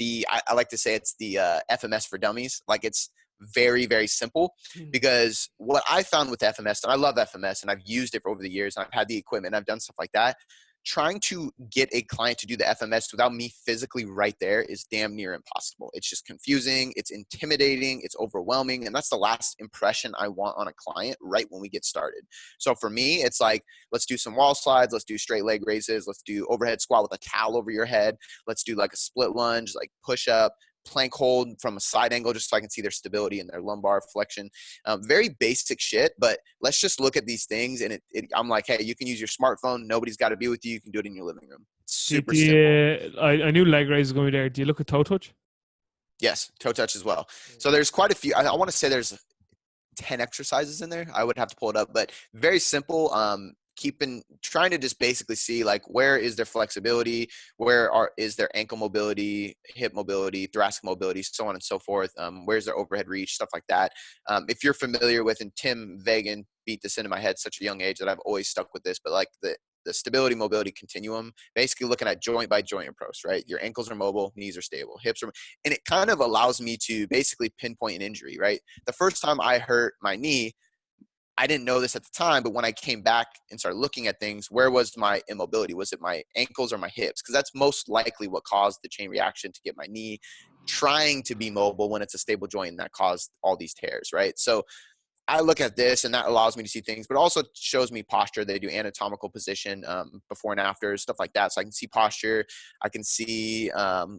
I like to say it's the FMS for dummies. Like, it's very, very simple, because what I found with FMS, and I love FMS and I've used it for over the years, and I've had the equipment and I've done stuff like that. Trying to get a client to do the FMS without me physically right there is damn near impossible. It's just confusing. It's intimidating. It's overwhelming. And that's the last impression I want on a client right when we get started. So for me, it's like, let's do some wall slides. Let's do straight leg raises. Let's do overhead squat with a towel over your head. Let's do like a split lunge, like push up, plank hold from a side angle, just so I can see their stability and their lumbar flexion. Very basic shit, but let's just look at these things. And I'm like, hey, you can use your smartphone. Nobody's got to be with you. You can do it in your living room. It's super simple. I knew leg raise was going to be there. Do you look at toe touch? Yes, toe touch as well. So there's quite a few. I want to say there's 10 exercises in there. I would have to pull it up, but very simple. Trying to just basically see like, where is their flexibility, is their ankle mobility, hip mobility, thoracic mobility, so on and so forth. Where's their overhead reach, stuff like that. If you're familiar with, and Tim Vagan beat this into my head at such a young age that I've always stuck with this, but like the the stability mobility continuum, basically looking at joint by joint approach, right? Your ankles are mobile, knees are stable, hips are, and it kind of allows me to basically pinpoint an injury, right? The first time I hurt my knee, I didn't know this at the time, but when I came back and started looking at things, where was my immobility? Was it my ankles or my hips? Because that's most likely what caused the chain reaction to get my knee trying to be mobile when it's a stable joint, and that caused all these tears, right? So I look at this and that allows me to see things, but also shows me posture. They do anatomical position before and after, stuff like that. So I can see posture. I can see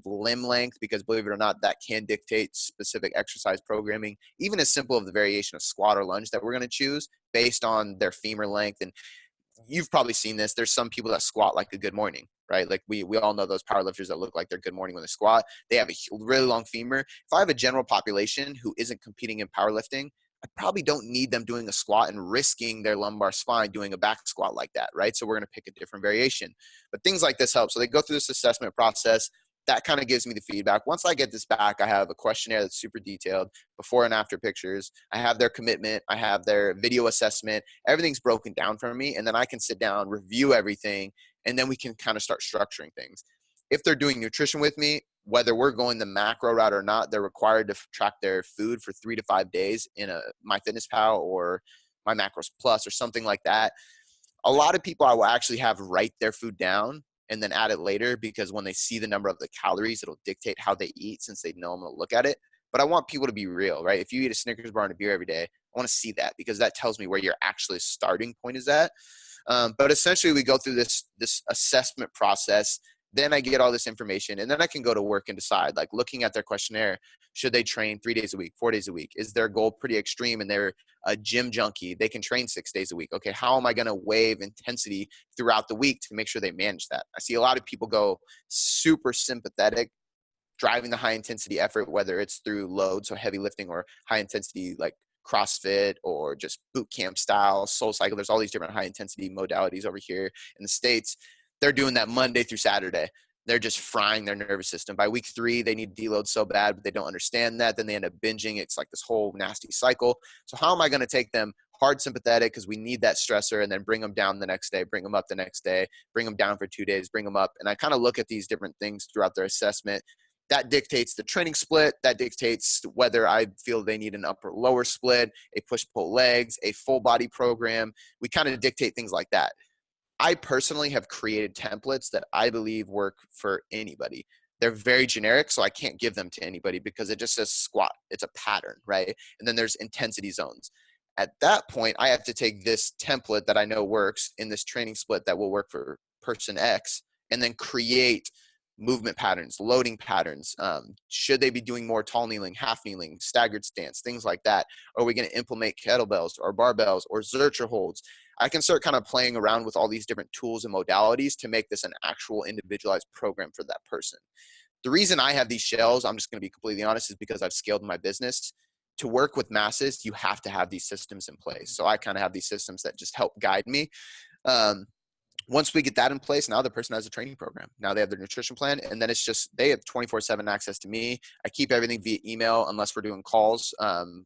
limb length, because believe it or not, that can dictate specific exercise programming, even as simple of the variation of squat or lunge that we're going to choose based on their femur length. And you've probably seen this. There's some people that squat like a good morning, right? Like we all know those powerlifters that look like they're good morning when they squat. They have a really long femur. If I have a general population who isn't competing in powerlifting, I probably don't need them doing a squat and risking their lumbar spine doing a back squat like that, right? So we're going to pick a different variation. But things like this help. So they go through this assessment process. That kind of gives me the feedback. Once I get this back, I have a questionnaire that's super detailed, before and after pictures. I have their commitment. I have their video assessment. Everything's broken down for me. And then I can sit down, review everything, and then we can kind of start structuring things. If they're doing nutrition with me, whether we're going the macro route or not, they're required to track their food for 3 to 5 days in a MyFitnessPal or My Macros Plus or something like that. A lot of people I will actually have write their food down and then add it later, because when they see the number of the calories, it'll dictate how they eat, since they know I'm going to look at it. But I want people to be real, right? If you eat a Snickers bar and a beer every day, I want to see that, because that tells me where your actually starting point is at. But essentially, we go through this assessment process. Then I get all this information, and then I can go to work and decide, like looking at their questionnaire, should they train 3 days a week, 4 days a week? Is their goal pretty extreme and they're a gym junkie? They can train 6 days a week. Okay, how am I going to wave intensity throughout the week to make sure they manage that? I see a lot of people go super sympathetic, driving the high intensity effort, whether it's through load, so heavy lifting, or high intensity like CrossFit or just boot camp style, Soul Cycle. There's all these different high intensity modalities over here in the States. They're doing that Monday through Saturday. They're just frying their nervous system. By week 3, they need deload so bad, but they don't understand that. Then they end up binging. It's like this whole nasty cycle. So how am I going to take them hard sympathetic, because we need that stressor, and then bring them down the next day, bring them up the next day, bring them down for 2 days, bring them up. And I kind of look at these different things throughout their assessment. That dictates the training split. That dictates whether I feel they need an upper lower split, a push-pull legs, a full body program. We kind of dictate things like that. I personally have created templates that I believe work for anybody. They're very generic, so I can't give them to anybody because it just says squat. It's a pattern, right? And then there's intensity zones. At that point, I have to take this template that I know works in this training split that will work for person X, and then create movement patterns, loading patterns. Should they be doing more tall kneeling, half kneeling, staggered stance, things like that? Are we going to implement kettlebells or barbells or Zercher holds? I can start kind of playing around with all these different tools and modalities to make this an actual individualized program for that person. The reason I have these shells, I'm just going to be completely honest, is because I've scaled my business. To work with masses, you have to have these systems in place. So I kind of have these systems that just help guide me. Once we get that in place, now the person has a training program. Now they have their nutrition plan, and then it's just they have 24/7 access to me. I keep everything via email unless we're doing calls,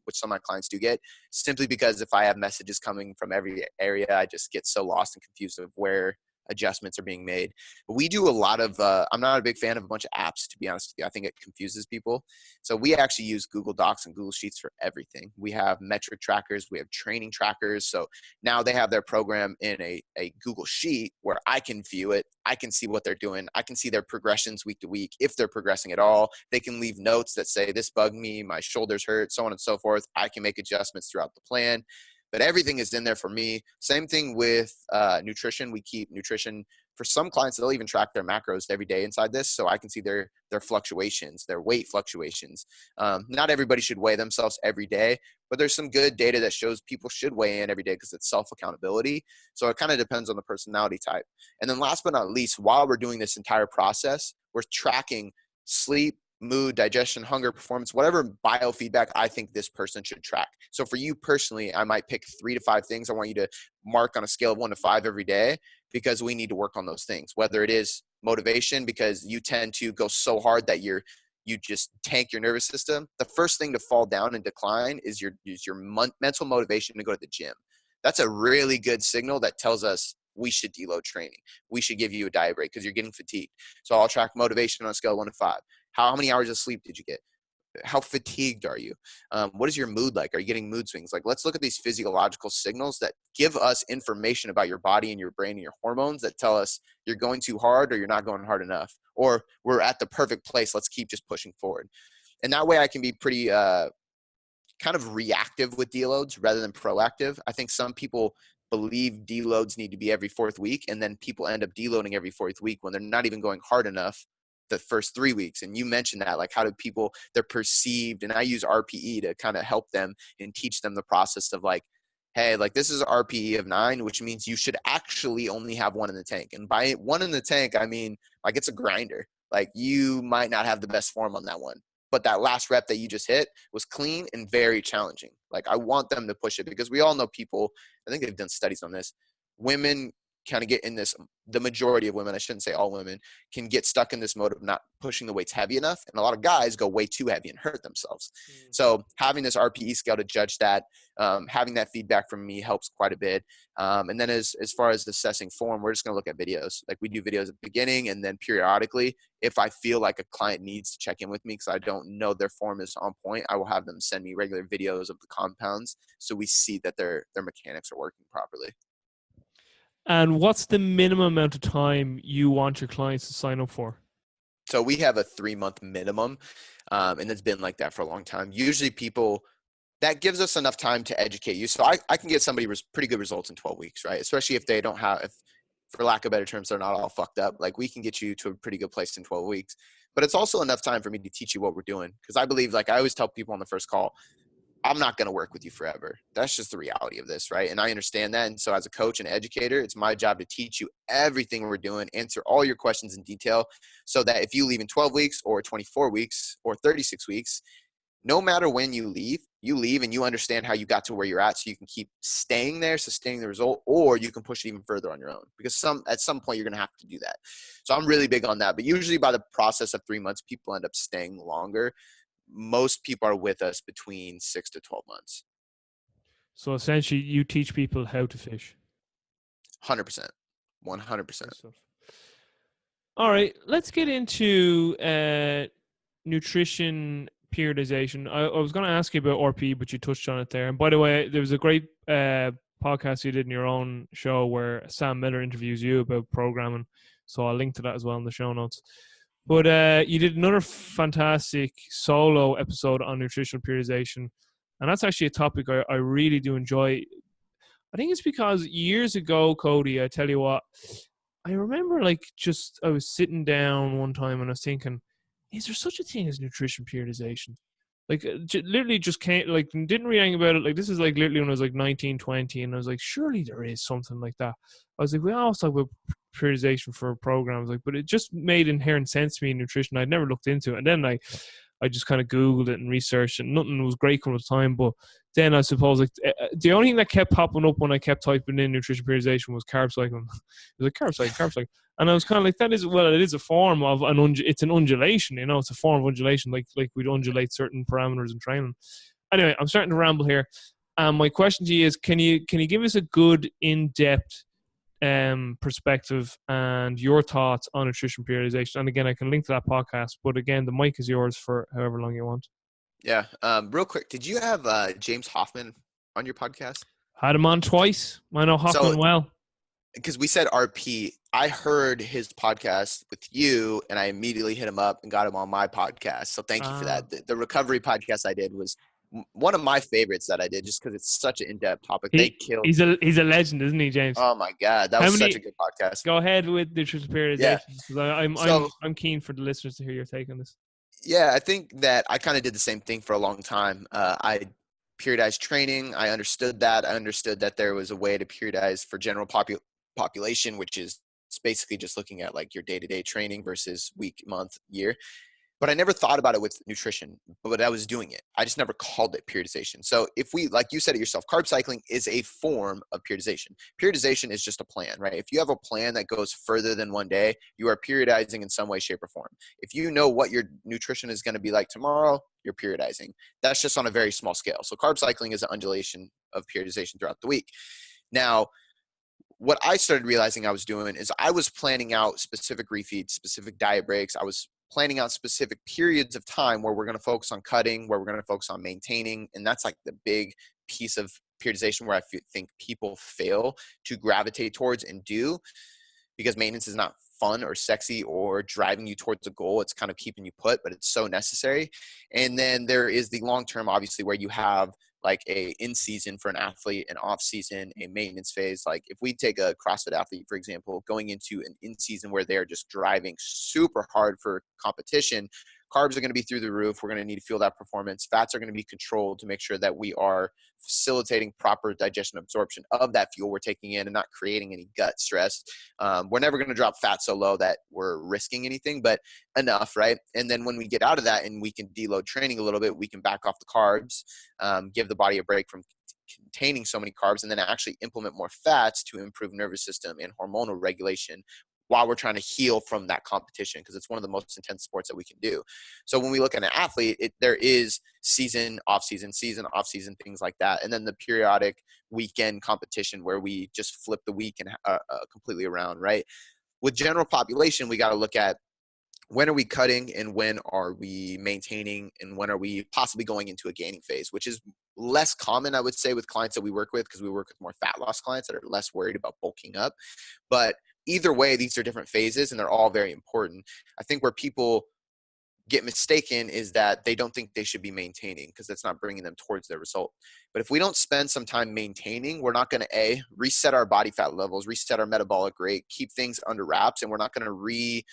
which some of my clients do get, simply because if I have messages coming from every area, I just get so lost and confused of where adjustments are being made. But we do a lot of, I'm not a big fan of a bunch of apps, to be honest with you. I think it confuses people. So we actually use Google Docs and Google Sheets for everything. We have metric trackers. We have training trackers. So now they have their program in a Google Sheet where I can view it. I can see what they're doing. I can see their progressions week to week, if they're progressing at all. They can leave notes that say, this bugged me, my shoulders hurt, so on and so forth. I can make adjustments throughout the plan. But everything is in there for me. Same thing with nutrition. We keep nutrition. For some clients, they'll even track their macros every day inside this, so I can see their fluctuations, their weight fluctuations. Not everybody should weigh themselves every day, but there's some good data that shows people should weigh in every day because it's self-accountability. So it kind of depends on the personality type. And then last but not least, while we're doing this entire process, we're tracking sleep, mood, digestion, hunger, performance, whatever biofeedback I think this person should track. So for you personally, I might pick 3 to 5 things I want you to mark on a scale of 1 to 5 every day, because we need to work on those things. Whether it is motivation, because you tend to go so hard that you just tank your nervous system. The first thing to fall down and decline is your mental motivation to go to the gym. That's a really good signal that tells us we should deload training. We should give you a diet break because you're getting fatigued. So I'll track motivation on a scale of 1 to 5. How many hours of sleep did you get? How fatigued are you? What is your mood like? Are you getting mood swings? Like, let's look at these physiological signals that give us information about your body and your brain and your hormones that tell us you're going too hard or you're not going hard enough, or we're at the perfect place. Let's keep just pushing forward. And that way I can be pretty kind of reactive with deloads rather than proactive. I think some people believe deloads need to be every 4th week, and then people end up deloading every 4th week when they're not even going hard enough the first 3 weeks. And you mentioned that, like, how do people, they're perceived, and I use RPE to kind of help them and teach them the process of like, hey, like, this is RPE of 9, which means you should actually only have 1 in the tank. And by 1 in the tank, I mean, like, it's a grinder. Like, you might not have the best form on that one, but that last rep that you just hit was clean and very challenging. Like, I want them to push it because we all know people, I think they've done studies on this. Women kind of get in this, the majority of women, I shouldn't say all women, can get stuck in this mode of not pushing the weights heavy enough. And a lot of guys go way too heavy and hurt themselves. So having this RPE scale to judge that, having that feedback from me helps quite a bit. And then as far as assessing form, we're just going to look at videos. Like, we do videos at the beginning, and then periodically, if I feel like a client needs to check in with me because I don't know their form is on point, I will have them send me regular videos of the compounds so we see that their mechanics are working properly. And what's the minimum amount of time you want your clients to sign up for? So we have a 3-month minimum, and it's been like that for a long time. Usually people, that gives us enough time to educate you. So I can get somebody pretty good results in 12 weeks, right? Especially if they don't have, if, for lack of better terms, they're not all fucked up. Like, we can get you to a pretty good place in 12 weeks. But it's also enough time for me to teach you what we're doing. Because I believe, like, I always tell people on the first call, I'm not going to work with you forever. That's just the reality of this, right? And I understand that. And so as a coach and educator, it's my job to teach you everything we're doing, answer all your questions in detail, so that if you leave in 12 weeks or 24 weeks or 36 weeks, no matter when you leave and you understand how you got to where you're at, so you can keep staying there, sustaining the result, or you can push it even further on your own, because at some point you're going to have to do that. So I'm really big on that. But usually by the process of 3 months, people end up staying longer. Most people are with us between 6 to 12 months. So essentially, you teach people how to fish. 100%. 100%. All right, let's get into nutrition periodization. I was going to ask you about RP, but you touched on it there. And by the way, there was a great podcast you did in your own show where Sam Miller interviews you about programming. So I'll link to that as well in the show notes. But you did another fantastic solo episode on nutritional periodization. And that's actually a topic I really do enjoy. I think it's because years ago, Cody, I tell you what, I remember I was sitting down one time and I was thinking, is there such a thing as nutrition periodization? Like, literally just came, like, didn't read anything about it. Like, this is like literally when I was like 19, 20, and I was like, surely there is something like that. I was like, we always talk about periodization for programs, like, but it just made inherent sense to me in nutrition. I'd never looked into it. And then I just kind of Googled it and researched it. Nothing was great coming at the time, but then I suppose like the only thing that kept popping up when I kept typing in nutrition periodization was carb cycling. It was like carb cycling. And I was kind of like, it is a form of it's an undulation, it's a form of undulation, like we'd undulate certain parameters in training. Anyway, I'm starting to ramble here. My question to you is, can you give us a good in-depth perspective and your thoughts on nutrition periodization? And again, I can link to that podcast, but again, the mic is yours for however long you want. Yeah. Real quick, did you have James Hoffman on your podcast? Had him on twice. I know Hoffman well. Because we said RP, I heard his podcast with you, and I immediately hit him up and got him on my podcast. So thank you for that. The recovery podcast I did was one of my favorites that I did, just because it's such an in-depth topic. They killed. He's a legend, isn't he, James? Oh my God, that was such a good podcast. Go ahead with nutrition periodization, because I'm keen for the listeners to hear your take on this. Yeah, I think that I kind of did the same thing for a long time. I periodized training. I understood that. I understood that there was a way to periodize for general population, which is basically just looking at like your day-to-day training versus week, month, year. But I never thought about it with nutrition, but I was doing it. I just never called it periodization. So if we, like you said it yourself, carb cycling is a form of periodization. Periodization is just a plan, right? If you have a plan that goes further than one day, you are periodizing in some way, shape, or form. If you know what your nutrition is going to be like tomorrow, you're periodizing. That's just on a very small scale. So carb cycling is an undulation of periodization throughout the week. Now, what I started realizing I was doing is I was planning out specific refeeds, specific diet breaks. I was planning out specific periods of time where we're going to focus on cutting, where we're going to focus on maintaining. And that's like the big piece of periodization where I think people fail to gravitate towards and do, because maintenance is not fun or sexy or driving you towards a goal. It's kind of keeping you put, but it's so necessary. And then there is the long term, obviously, where you have like a in season for an athlete, an off season, a maintenance phase. Like if we take a CrossFit athlete, for example, going into an in season where they're just driving super hard for competition, carbs are going to be through the roof. We're going to need to feel that performance. Fats are going to be controlled to make sure that we are facilitating proper digestion absorption of that fuel we're taking in and not creating any gut stress. We're never going to drop fat so low that we're risking anything, but enough, right? And then when we get out of that and we can deload training a little bit, we can back off the carbs, give the body a break from containing so many carbs, and then actually implement more fats to improve nervous system and hormonal regulation while we're trying to heal from that competition, because it's one of the most intense sports that we can do. So when we look at an athlete, there is season, off season, things like that. And then the periodic weekend competition where we just flip the week and completely around, right? With general population, we got to look at when are we cutting and when are we maintaining and when are we possibly going into a gaining phase, which is less common, I would say, with clients that we work with, because we work with more fat loss clients that are less worried about bulking up. But either way, these are different phases and they're all very important. I think where people get mistaken is that they don't think they should be maintaining because that's not bringing them towards their result. But if we don't spend some time maintaining, we're not going to reset our body fat levels, reset our metabolic rate, keep things under wraps, and we're not going to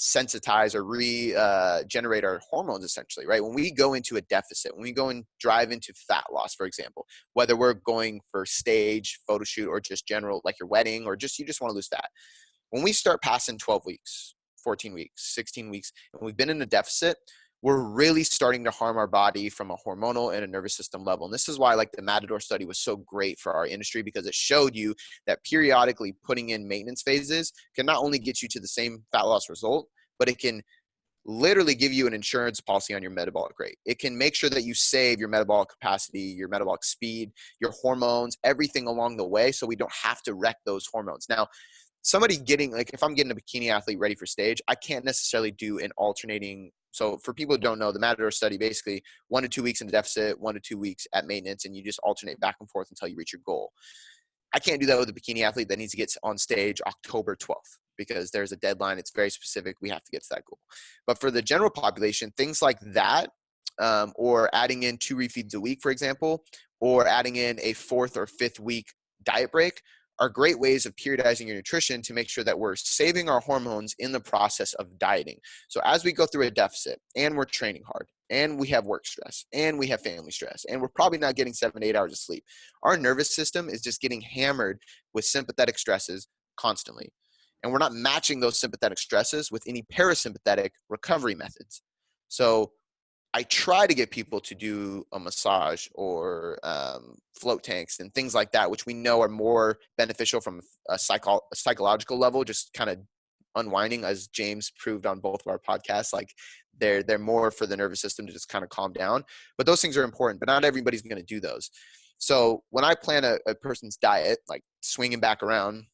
resensitize or regenerate our hormones, essentially, right? When we go into a deficit, when we go and drive into fat loss, for example, whether we're going for stage, photo shoot, or just general, like your wedding, or just you just want to lose fat. When we start passing 12 weeks, 14 weeks, 16 weeks, and we've been in a deficit, we're really starting to harm our body from a hormonal and a nervous system level. And this is why like the Matador study was so great for our industry, because it showed you that periodically putting in maintenance phases can not only get you to the same fat loss result, but it can literally give you an insurance policy on your metabolic rate. It can make sure that you save your metabolic capacity, your metabolic speed, your hormones, everything along the way, so we don't have to wreck those hormones. Now, somebody getting, like if I'm getting a bikini athlete ready for stage, I can't necessarily do an alternating. So for people who don't know, the Matador study, basically 1 to 2 weeks in the deficit, 1 to 2 weeks at maintenance, and you just alternate back and forth until you reach your goal. I can't do that with a bikini athlete that needs to get on stage October 12th because there's a deadline. It's very specific. We have to get to that goal. But for the general population, things like that, or adding in 2 refeeds a week, for example, or adding in a 4th or 5th week diet break, are great ways of periodizing your nutrition to make sure that we're saving our hormones in the process of dieting. So as we go through a deficit and we're training hard and we have work stress and we have family stress and we're probably not getting 7 to 8 hours of sleep, our nervous system is just getting hammered with sympathetic stresses constantly. And we're not matching those sympathetic stresses with any parasympathetic recovery methods. So I try to get people to do a massage or float tanks and things like that, which we know are more beneficial from a psychological level, just kind of unwinding, as James proved on both of our podcasts. Like they're more for the nervous system to just kind of calm down. But those things are important, but not everybody's going to do those. So when I plan a person's diet, like swinging back around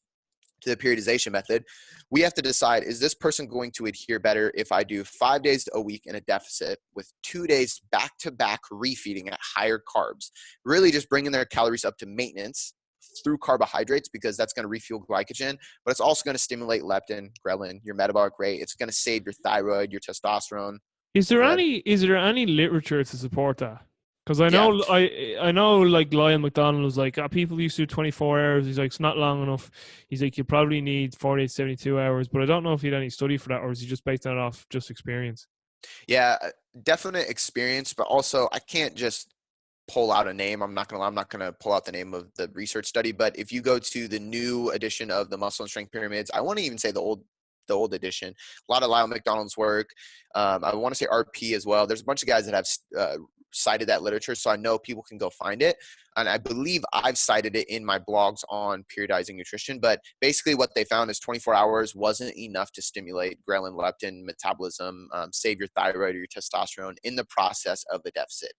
to the periodization method, we have to decide, is this person going to adhere better if I do 5 days a week in a deficit with 2 days back-to-back refeeding at higher carbs, really just bringing their calories up to maintenance through carbohydrates, because that's going to refuel glycogen, but it's also going to stimulate leptin, ghrelin, your metabolic rate. It's going to save your thyroid, your testosterone. Is there any literature to support that? Because I know Yeah. I know like Lyle McDonald was like, people used to do 24 hours. He's like, it's not long enough. He's like, you probably need 48 to 72 hours. But I don't know if he had any study for that, or is he just based that off just experience? Yeah, definite experience, but also I can't just pull out a name. I'm not gonna pull out the name of the research study, but if you go to the new edition of the Muscle and Strength Pyramids, I want to even say the old edition, a lot of Lyle McDonald's work. I want to say RP as well. There's a bunch of guys that have cited that literature, so I know people can go find it. And I believe I've cited it in my blogs on periodizing nutrition. But basically what they found is 24 hours wasn't enough to stimulate ghrelin, leptin, metabolism, save your thyroid or your testosterone in the process of the deficit.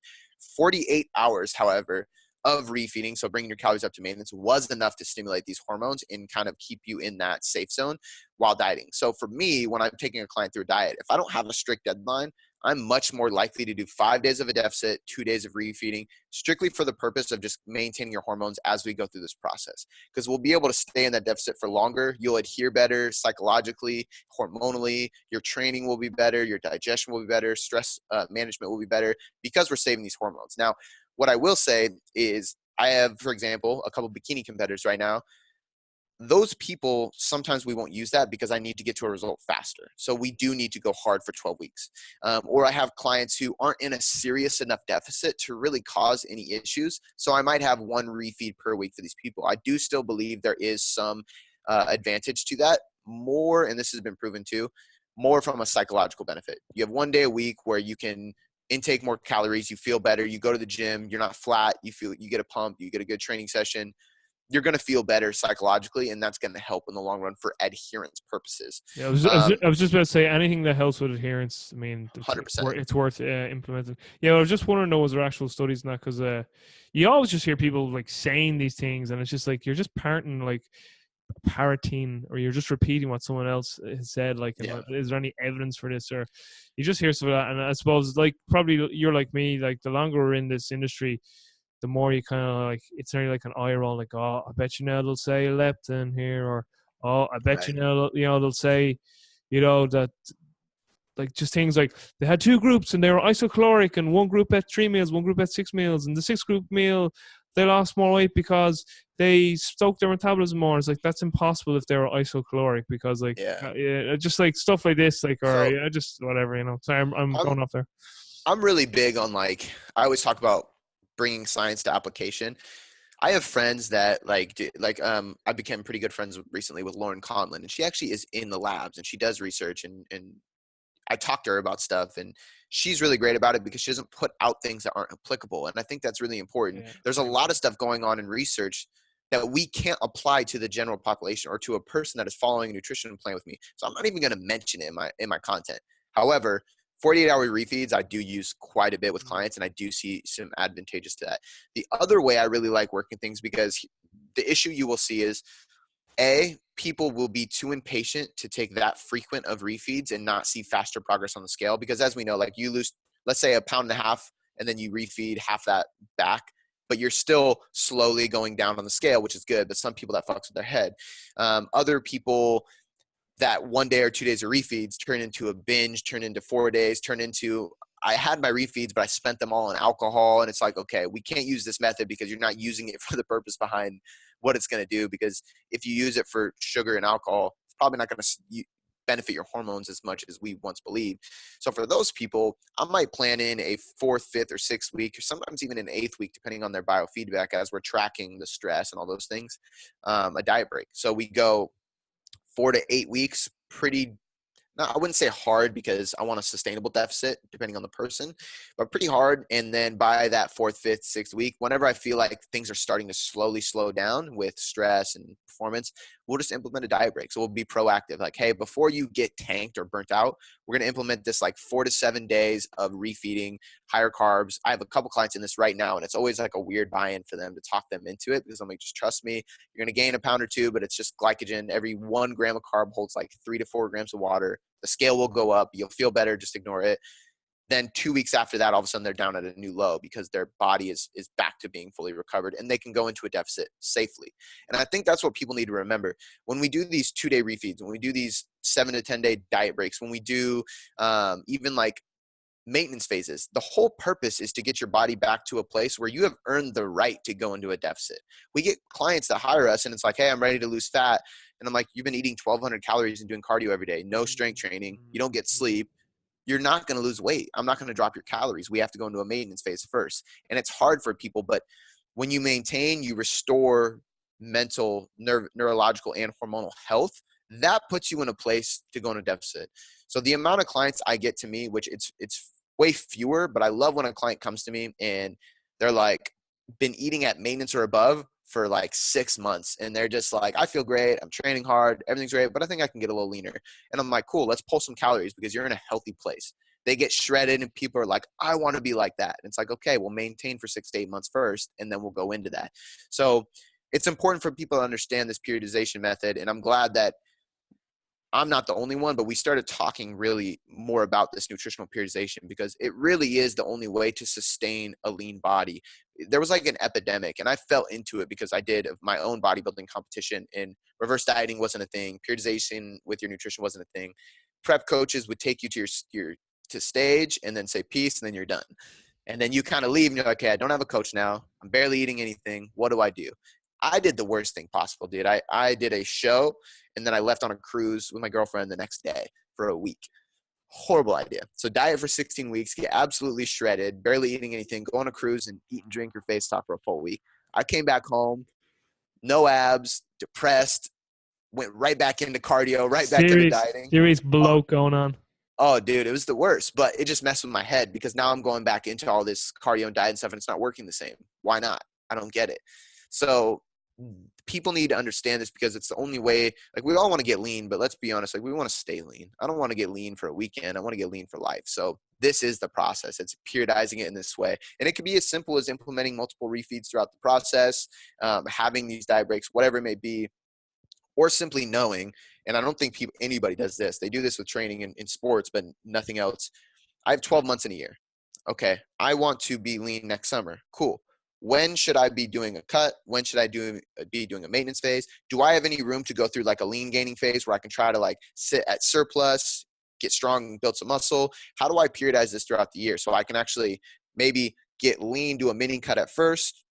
48 hours, however, of refeeding, so bringing your calories up to maintenance, was enough to stimulate these hormones and kind of keep you in that safe zone while dieting. So for me, when I'm taking a client through a diet, if I don't have a strict deadline, I'm much more likely to do 5 days of a deficit, 2 days of refeeding, strictly for the purpose of just maintaining your hormones as we go through this process. Because we'll be able to stay in that deficit for longer. You'll adhere better psychologically, hormonally. Your training will be better. Your digestion will be better. Stress management will be better because we're saving these hormones. Now, what I will say is I have, for example, a couple bikini competitors right now. Those people, sometimes we won't use that because I need to get to a result faster. So we do need to go hard for 12 weeks. Or I have clients who aren't in a serious enough deficit to really cause any issues. So I might have 1 refeed per week for these people. I do still believe there is some advantage to that, more, and this has been proven too, more from a psychological benefit. You have 1 day a week where you can intake more calories, you feel better, you go to the gym, you're not flat, you get a pump, you get a good training session. You're going to feel better psychologically, and that's going to help in the long run for adherence purposes. Yeah, I was just about to say anything that helps with adherence. I mean, 100%. it's worth implementing. Yeah, I was just wondering, though, was there actual studies on that? Because you always just hear people like saying these things, and it's just like you're just parroting, or you're just repeating what someone else has said. Like, is there any evidence for this? Or you just hear some of that, and I suppose like probably you're like me. Like the longer we're in this industry, the more you kind of like, it's nearly like an eye roll, like, oh, I bet you now they'll say leptin here, or, oh, I bet Right. you now, they'll say, that, like, just things like they had 2 groups and they were isocaloric, and one group ate 3 meals, one group ate 6 meals, and the 6 group meal, they lost more weight because they stoked their metabolism more. It's like, that's impossible if they were isocaloric, because like, just like stuff like this, like, or just whatever, Sorry, I'm going off there. I'm really big on, like, I always talk about bringing science to application. I have friends that I became pretty good friends recently with Lauren Conlon, and she actually is in the labs and she does research, and I talk to her about stuff, and she's really great about it because she doesn't put out things that aren't applicable. And I think that's really important. Yeah, there's a lot of stuff going on in research that we can't apply to the general population or to a person that is following a nutrition plan with me. So I'm not even going to mention it in my content. However, 48-hour refeeds I do use quite a bit with clients, and I do see some advantageous to that. The other way I really like working things, because the issue you will see is, people will be too impatient to take that frequent of refeeds and not see faster progress on the scale. Because as we know, like, you lose, let's say, 1.5 pounds, and then you refeed half that back, but you're still slowly going down on the scale, which is good. But some people, that fucks with their head. Other people, that 1 day or 2 days of refeeds turn into a binge, turn into 4 days, turn into, I had my refeeds, but I spent them all on alcohol. And it's like, okay, we can't use this method because you're not using it for the purpose behind what it's going to do. Because if you use it for sugar and alcohol, it's probably not going to benefit your hormones as much as we once believed. So for those people, I might plan in a 4th, 5th, or 6th week, or sometimes even an 8th week, depending on their biofeedback, as we're tracking the stress and all those things, a diet break. So we go 4 to 8 weeks, I wouldn't say hard, because I want a sustainable deficit depending on the person, but pretty hard. And then by that 4th, 5th, 6th week, whenever I feel like things are starting to slowly slow down with stress and performance, we'll just implement a diet break. So we'll be proactive. Like, hey, before you get tanked or burnt out, we're going to implement this like 4 to 7 days of refeeding, higher carbs. I have a couple clients in this right now, and it's always like a weird buy-in for them to talk them into it, because I'm like, just trust me, you're going to gain 1 pound or 2, but it's just glycogen. Every 1 gram of carb holds like 3 to 4 grams of water. The scale will go up. You'll feel better. Just ignore it. Then 2 weeks after that, all of a sudden they're down at a new low because their body is back to being fully recovered, and they can go into a deficit safely. And I think that's what people need to remember. When we do these 2-day refeeds, when we do these 7 to 10-day diet breaks, when we do even like maintenance phases, the whole purpose is to get your body back to a place where you have earned the right to go into a deficit. We get clients that hire us, and it's like, hey, I'm ready to lose fat. And I'm like, you've been eating 1,200 calories and doing cardio every day, no strength training, you don't get sleep. You're not going to lose weight. I'm not going to drop your calories. We have to go into a maintenance phase first. And it's hard for people, but when you maintain, you restore mental, neurological, and hormonal health, that puts you in a place to go in a deficit. So the amount of clients I get to me, which it's way fewer, but I love when a client comes to me and they're like, been eating at maintenance or above for like 6 months. And they're just like, I feel great. I'm training hard. Everything's great, but I think I can get a little leaner. And I'm like, cool, let's pull some calories because you're in a healthy place. they get shredded and people are like, I want to be like that. And it's like, okay, we'll maintain for 6 to 8 months first, and then we'll go into that. So it's important for people to understand this periodization method. And I'm glad that I'm not the only one, but we started talking really more about this nutritional periodization because it really is the only way to sustain a lean body. There was like an epidemic, and I fell into it because I did my own bodybuilding competition, and reverse dieting wasn't a thing. Periodization with your nutrition wasn't a thing. Prep coaches would take you to your to stage and then say peace, and then you're done. And then you kind of leave and you're like, okay, I don't have a coach now. I'm barely eating anything. What do I do? I did the worst thing possible, dude. I did a show, and then I left on a cruise with my girlfriend the next day for a week. Horrible idea. So diet for 16 weeks, get absolutely shredded, barely eating anything, go on a cruise and eat and drink your face off for a full week. I came back home, no abs, depressed, went right back into cardio, right back into dieting. Serious bloat going on. Oh, dude, it was the worst, but it just messed with my head because now I'm going back into all this cardio and diet and stuff, and it's not working the same. Why not? I don't get it. So people need to understand this because it's the only way. Like, we all want to get lean, but let's be honest, like, we want to stay lean. I don't want to get lean for a weekend. I want to get lean for life. So this is the process. It's periodizing it in this way. And it could be as simple as implementing multiple refeeds throughout the process, having these diet breaks, whatever it may be, or simply knowing, and I don't think anybody does this. They do this with training in sports, but nothing else. I have 12 months in a year. Okay, I want to be lean next summer. Cool. When should I be doing a cut? When should I be doing a maintenance phase? Do I have any room to go through like a lean gaining phase where I can try to like sit at surplus, get strong, and build some muscle? How do I periodize this throughout the year so I can actually maybe get lean, do a mini cut at first,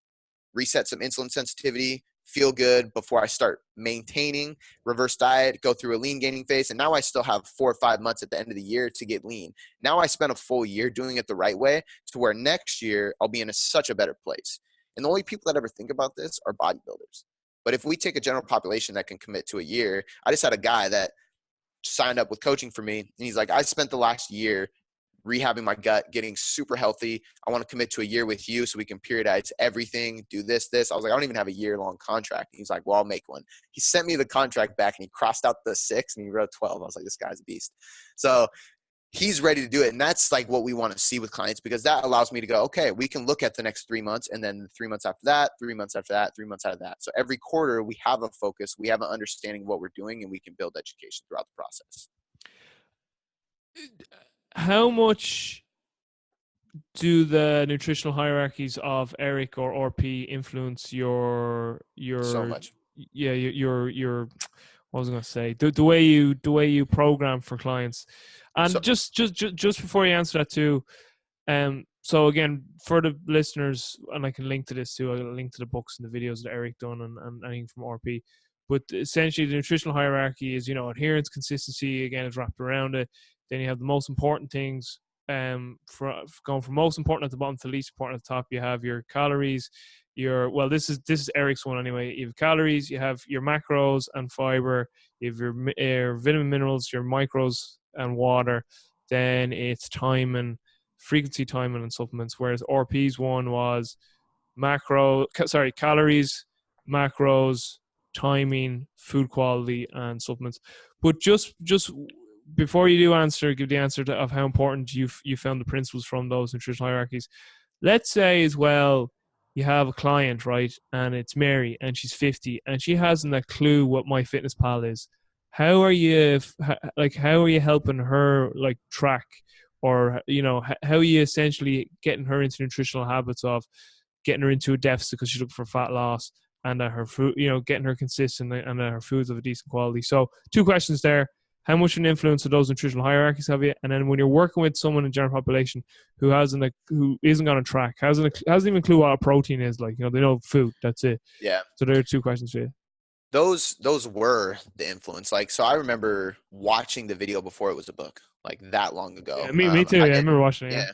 reset some insulin sensitivity, feel good before I start maintaining, reverse diet, go through a lean gaining phase. And now I still have 4 or 5 months at the end of the year to get lean. Now I spent a full year doing it the right way to where next year I'll be in such a better place. And the only people that ever think about this are bodybuilders. But if we take a general population that can commit to a year, I just had a guy that signed up with coaching for me. And he's like, I spent the last year rehabbing my gut, getting super healthy. I want to commit to a year with you so we can periodize everything, do this. I was like, I don't even have a year-long contract. And he's like, well, I'll make one. He sent me the contract back and he crossed out the 6 and he wrote 12. I was like, this guy's a beast. So he's ready to do it. And that's like what we want to see with clients because that allows me to go, okay, we can look at the next 3 months and then 3 months after that, 3 months after that, 3 months after that. So every quarter we have a focus, we have an understanding of what we're doing, and we can build education throughout the process. How much do the nutritional hierarchies of Eric or RP influence your So much? your what was I going to say, the way you program for clients? And So, just before you answer that too, so again, for the listeners, and I can link to this too, I'll link to the books and the videos that Eric done and anything from RP. But essentially the nutritional hierarchy is, adherence, consistency, again, is wrapped around it. Then you have the most important things, going from most important at the bottom to least important at the top. You have your calories, this is Eric's one anyway. You have calories, you have your macros and fiber, you have your vitamin, minerals, your micros and water. Then it's timing, frequency, timing, and supplements. Whereas RP's one was calories, macros, timing, food quality, and supplements. But just before you do give the answer of how important you found the principles from those nutritional hierarchies. Let's say as well you have a client, right, and it's Mary, and she's 50, and she hasn't a clue what MyFitnessPal is. How are you helping her like track, or how are you essentially getting her into nutritional habits of getting her into a deficit because she's looking for fat loss, and her food, getting her consistent and her foods of a decent quality? So 2 questions there. How much an influence of those nutritional hierarchies have you? And then when you're working with someone in general population who isn't on a track, hasn't even a clue what a protein is, like, they know food, that's it. Yeah. So there are 2 questions for you. Those were the influence. Like, so I remember watching the video before it was a book, like that long ago. Yeah, me too. I remember watching it. Yeah.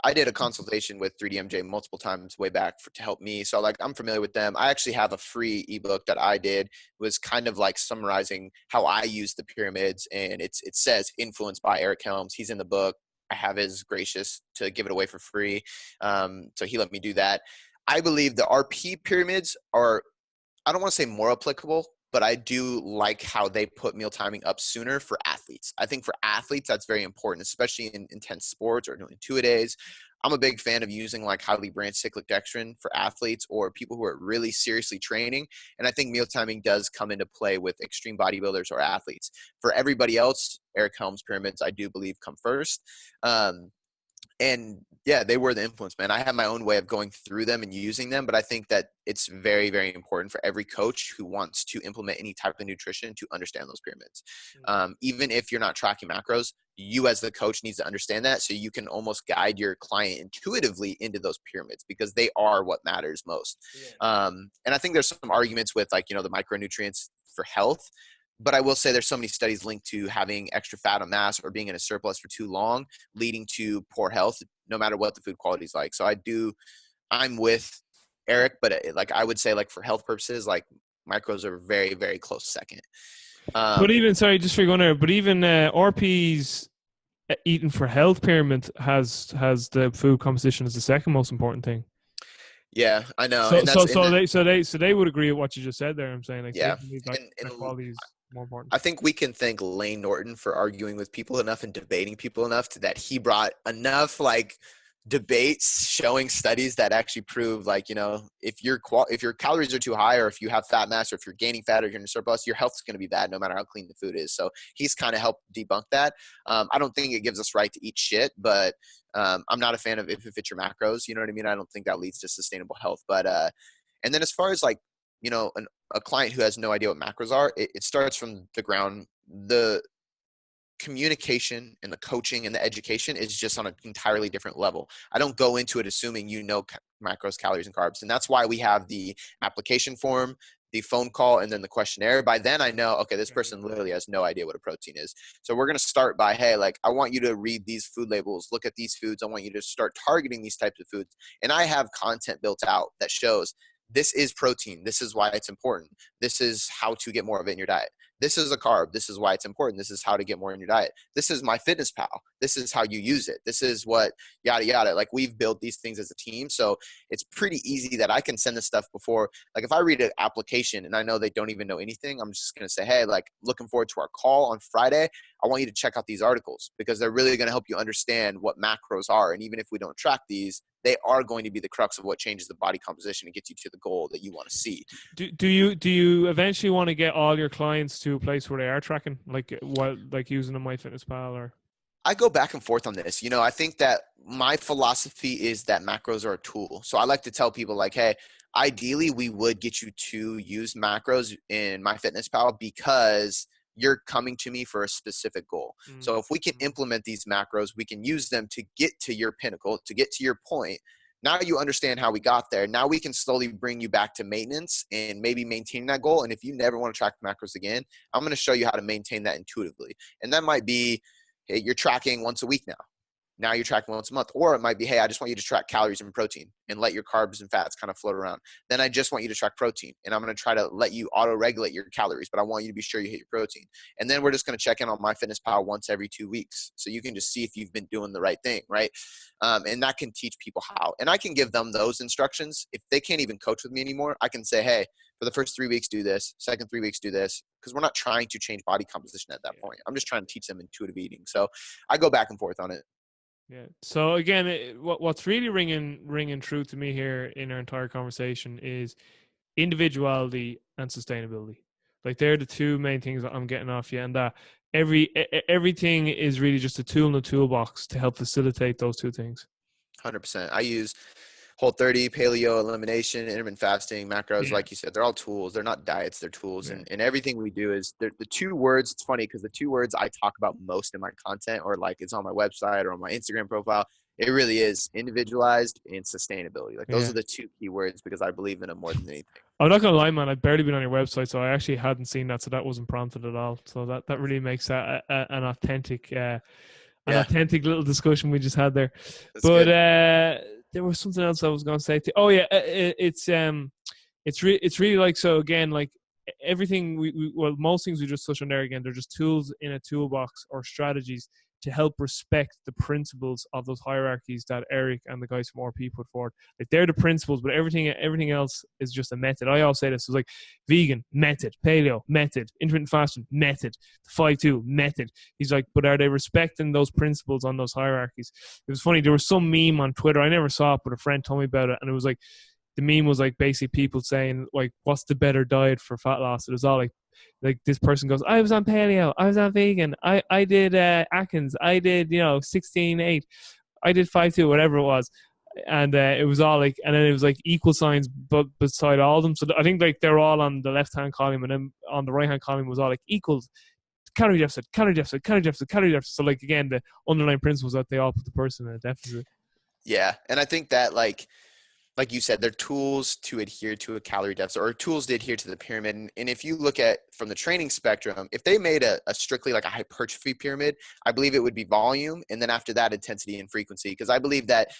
I did a consultation with 3DMJ multiple times way back to help me. So like, I'm familiar with them. I actually have a free ebook that I did. It was kind of like summarizing how I use the pyramids. And it says influenced by Eric Helms. He's in the book. I have his gracious to give it away for free. So he let me do that. I believe the RP pyramids are, I don't want to say more applicable, but I do like how they put meal timing up sooner for athletes. I think for athletes, that's very important, especially in intense sports or doing 2-a-days. I'm a big fan of using like highly branched cyclic dextrin for athletes or people who are really seriously training. And I think meal timing does come into play with extreme bodybuilders or athletes. For everybody else, Eric Helms pyramids, I do believe, come first. And yeah, they were the influence, man. I have my own way of going through them and using them, but I think that it's very, very important for every coach who wants to implement any type of nutrition to understand those pyramids. Even if you're not tracking macros, you as the coach needs to understand that so you can almost guide your client intuitively into those pyramids because they are what matters most. And I think there's some arguments with like, the micronutrients for health. But I will say there's so many studies linked to having extra fat on mass or being in a surplus for too long, leading to poor health, no matter what the food quality is like. So I'm with Eric, but like I would say like for health purposes, like micros are very, very close second. But even, sorry, just for going there, but even RP's eating for health pyramid has the food composition as the second most important thing. Yeah, I know. So they would agree with what you just said there. I'm saying like, yeah, that quality is more important. I think we can thank Lane Norton for arguing with people enough and debating people enough that he brought enough like debates showing studies that actually prove like, if your calories are too high or if you have fat mass or if you're gaining fat or you're in a surplus, your health's going to be bad no matter how clean the food is. So he's kind of helped debunk that. I don't think it gives us right to eat shit, but I'm not a fan of if it fits your macros. You know what I mean? I don't think that leads to sustainable health. But and then as far as like, a client who has no idea what macros are, it starts from the ground. The communication and the coaching and the education is just on an entirely different level. I don't go into it assuming macros, calories, and carbs. And that's why we have the application form, the phone call, and then the questionnaire. By then I know, okay, this person literally has no idea what a protein is. So we're going to start by, hey, like I want you to read these food labels, look at these foods. I want you to start targeting these types of foods. And I have content built out that shows this is protein. This is why it's important. This is how to get more of it in your diet. This is a carb. This is why it's important. This is how to get more in your diet. This is my fitness pal. This is how you use it. This is what yada, yada. Like we've built these things as a team. So it's pretty easy that I can send this stuff before. Like if I read an application and I know they don't even know anything, I'm just going to say, hey, like looking forward to our call on Friday. I want you to check out these articles because they're really going to help you understand what macros are. And even if we don't track these, they are going to be the crux of what changes the body composition and gets you to the goal that you want to see. Do you eventually want to get all your clients to a place where they are tracking, like using a MyFitnessPal or? I go back and forth on this. I think that my philosophy is that macros are a tool. So I like to tell people like, hey, ideally we would get you to use macros in MyFitnessPal because you're coming to me for a specific goal. So if we can implement these macros, we can use them to get to your pinnacle, to get to your point. Now you understand how we got there. Now we can slowly bring you back to maintenance and maybe maintain that goal. And if you never want to track macros again, I'm going to show you how to maintain that intuitively. And that might be, hey, you're tracking once a week now. Now you're tracking once a month. Or it might be, hey, I just want you to track calories and protein and let your carbs and fats kind of float around. Then I just want you to track protein. And I'm going to try to let you auto-regulate your calories, but I want you to be sure you hit your protein. And then we're just going to check in on MyFitnessPal once every 2 weeks. So you can just see if you've been doing the right thing, right? And that can teach people how. And I can give them those instructions. If they can't even coach with me anymore, I can say, hey, for the first 3 weeks, do this. Second 3 weeks, do this. Because we're not trying to change body composition at that point. I'm just trying to teach them intuitive eating. So I go back and forth on it. Yeah. So again, what's really ringing true to me here in our entire conversation is individuality and sustainability. Like they're the two main things that I'm getting off you, and that everything is really just a tool in the toolbox to help facilitate those two things. 100%. I use Whole30, paleo, elimination, intermittent fasting, macros, like you said, they're all tools. They're not diets, they're tools. And everything we do is the two words. It's funny because the two words I talk about most in my content, or like it's on my website or on my Instagram profile, it really is individualized and sustainability. Like those are the two key words because I believe in them more than anything. I'm not gonna lie, man. I've barely been on your website, so I actually hadn't seen that. So that wasn't prompted at all. So that really makes that an authentic, authentic little discussion we just had there. That's but good. There was something else I was going to say to you. Oh yeah, it's really like, so again, like everything well, most things we just touched on there again, they're just tools in a toolbox or strategies to help respect the principles of those hierarchies that Eric and the guys from RP put forward. Like they're the principles, but everything else is just a method. I always say this: it's like vegan method, paleo method, intermittent fasting method, the 5-2 method. He's like, but are they respecting those principles on those hierarchies? It was funny. There was some meme on Twitter. I never saw it, but a friend told me about it, and it was like the meme was like basically people saying like, "What's the better diet for fat loss?" It was all like this person goes, I was on paleo, I was on vegan, I did Atkins, I did 16-8, I did 5-2, whatever it was, and it was all like, and then it was like equal signs but beside all of them. So I think like they're all on the left hand column, and then on the right hand column was all like equals, calorie deficit, calorie deficit, calorie deficit, calorie deficit. So like again, the underlying principle was that they all put the person in a deficit. Yeah, and I think that like you said, they're tools to adhere to a calorie deficit, or tools to adhere to the pyramid. And if you look at from the training spectrum, if they made a strictly like a hypertrophy pyramid, I believe it would be volume, and then after that, intensity and frequency. Because I believe that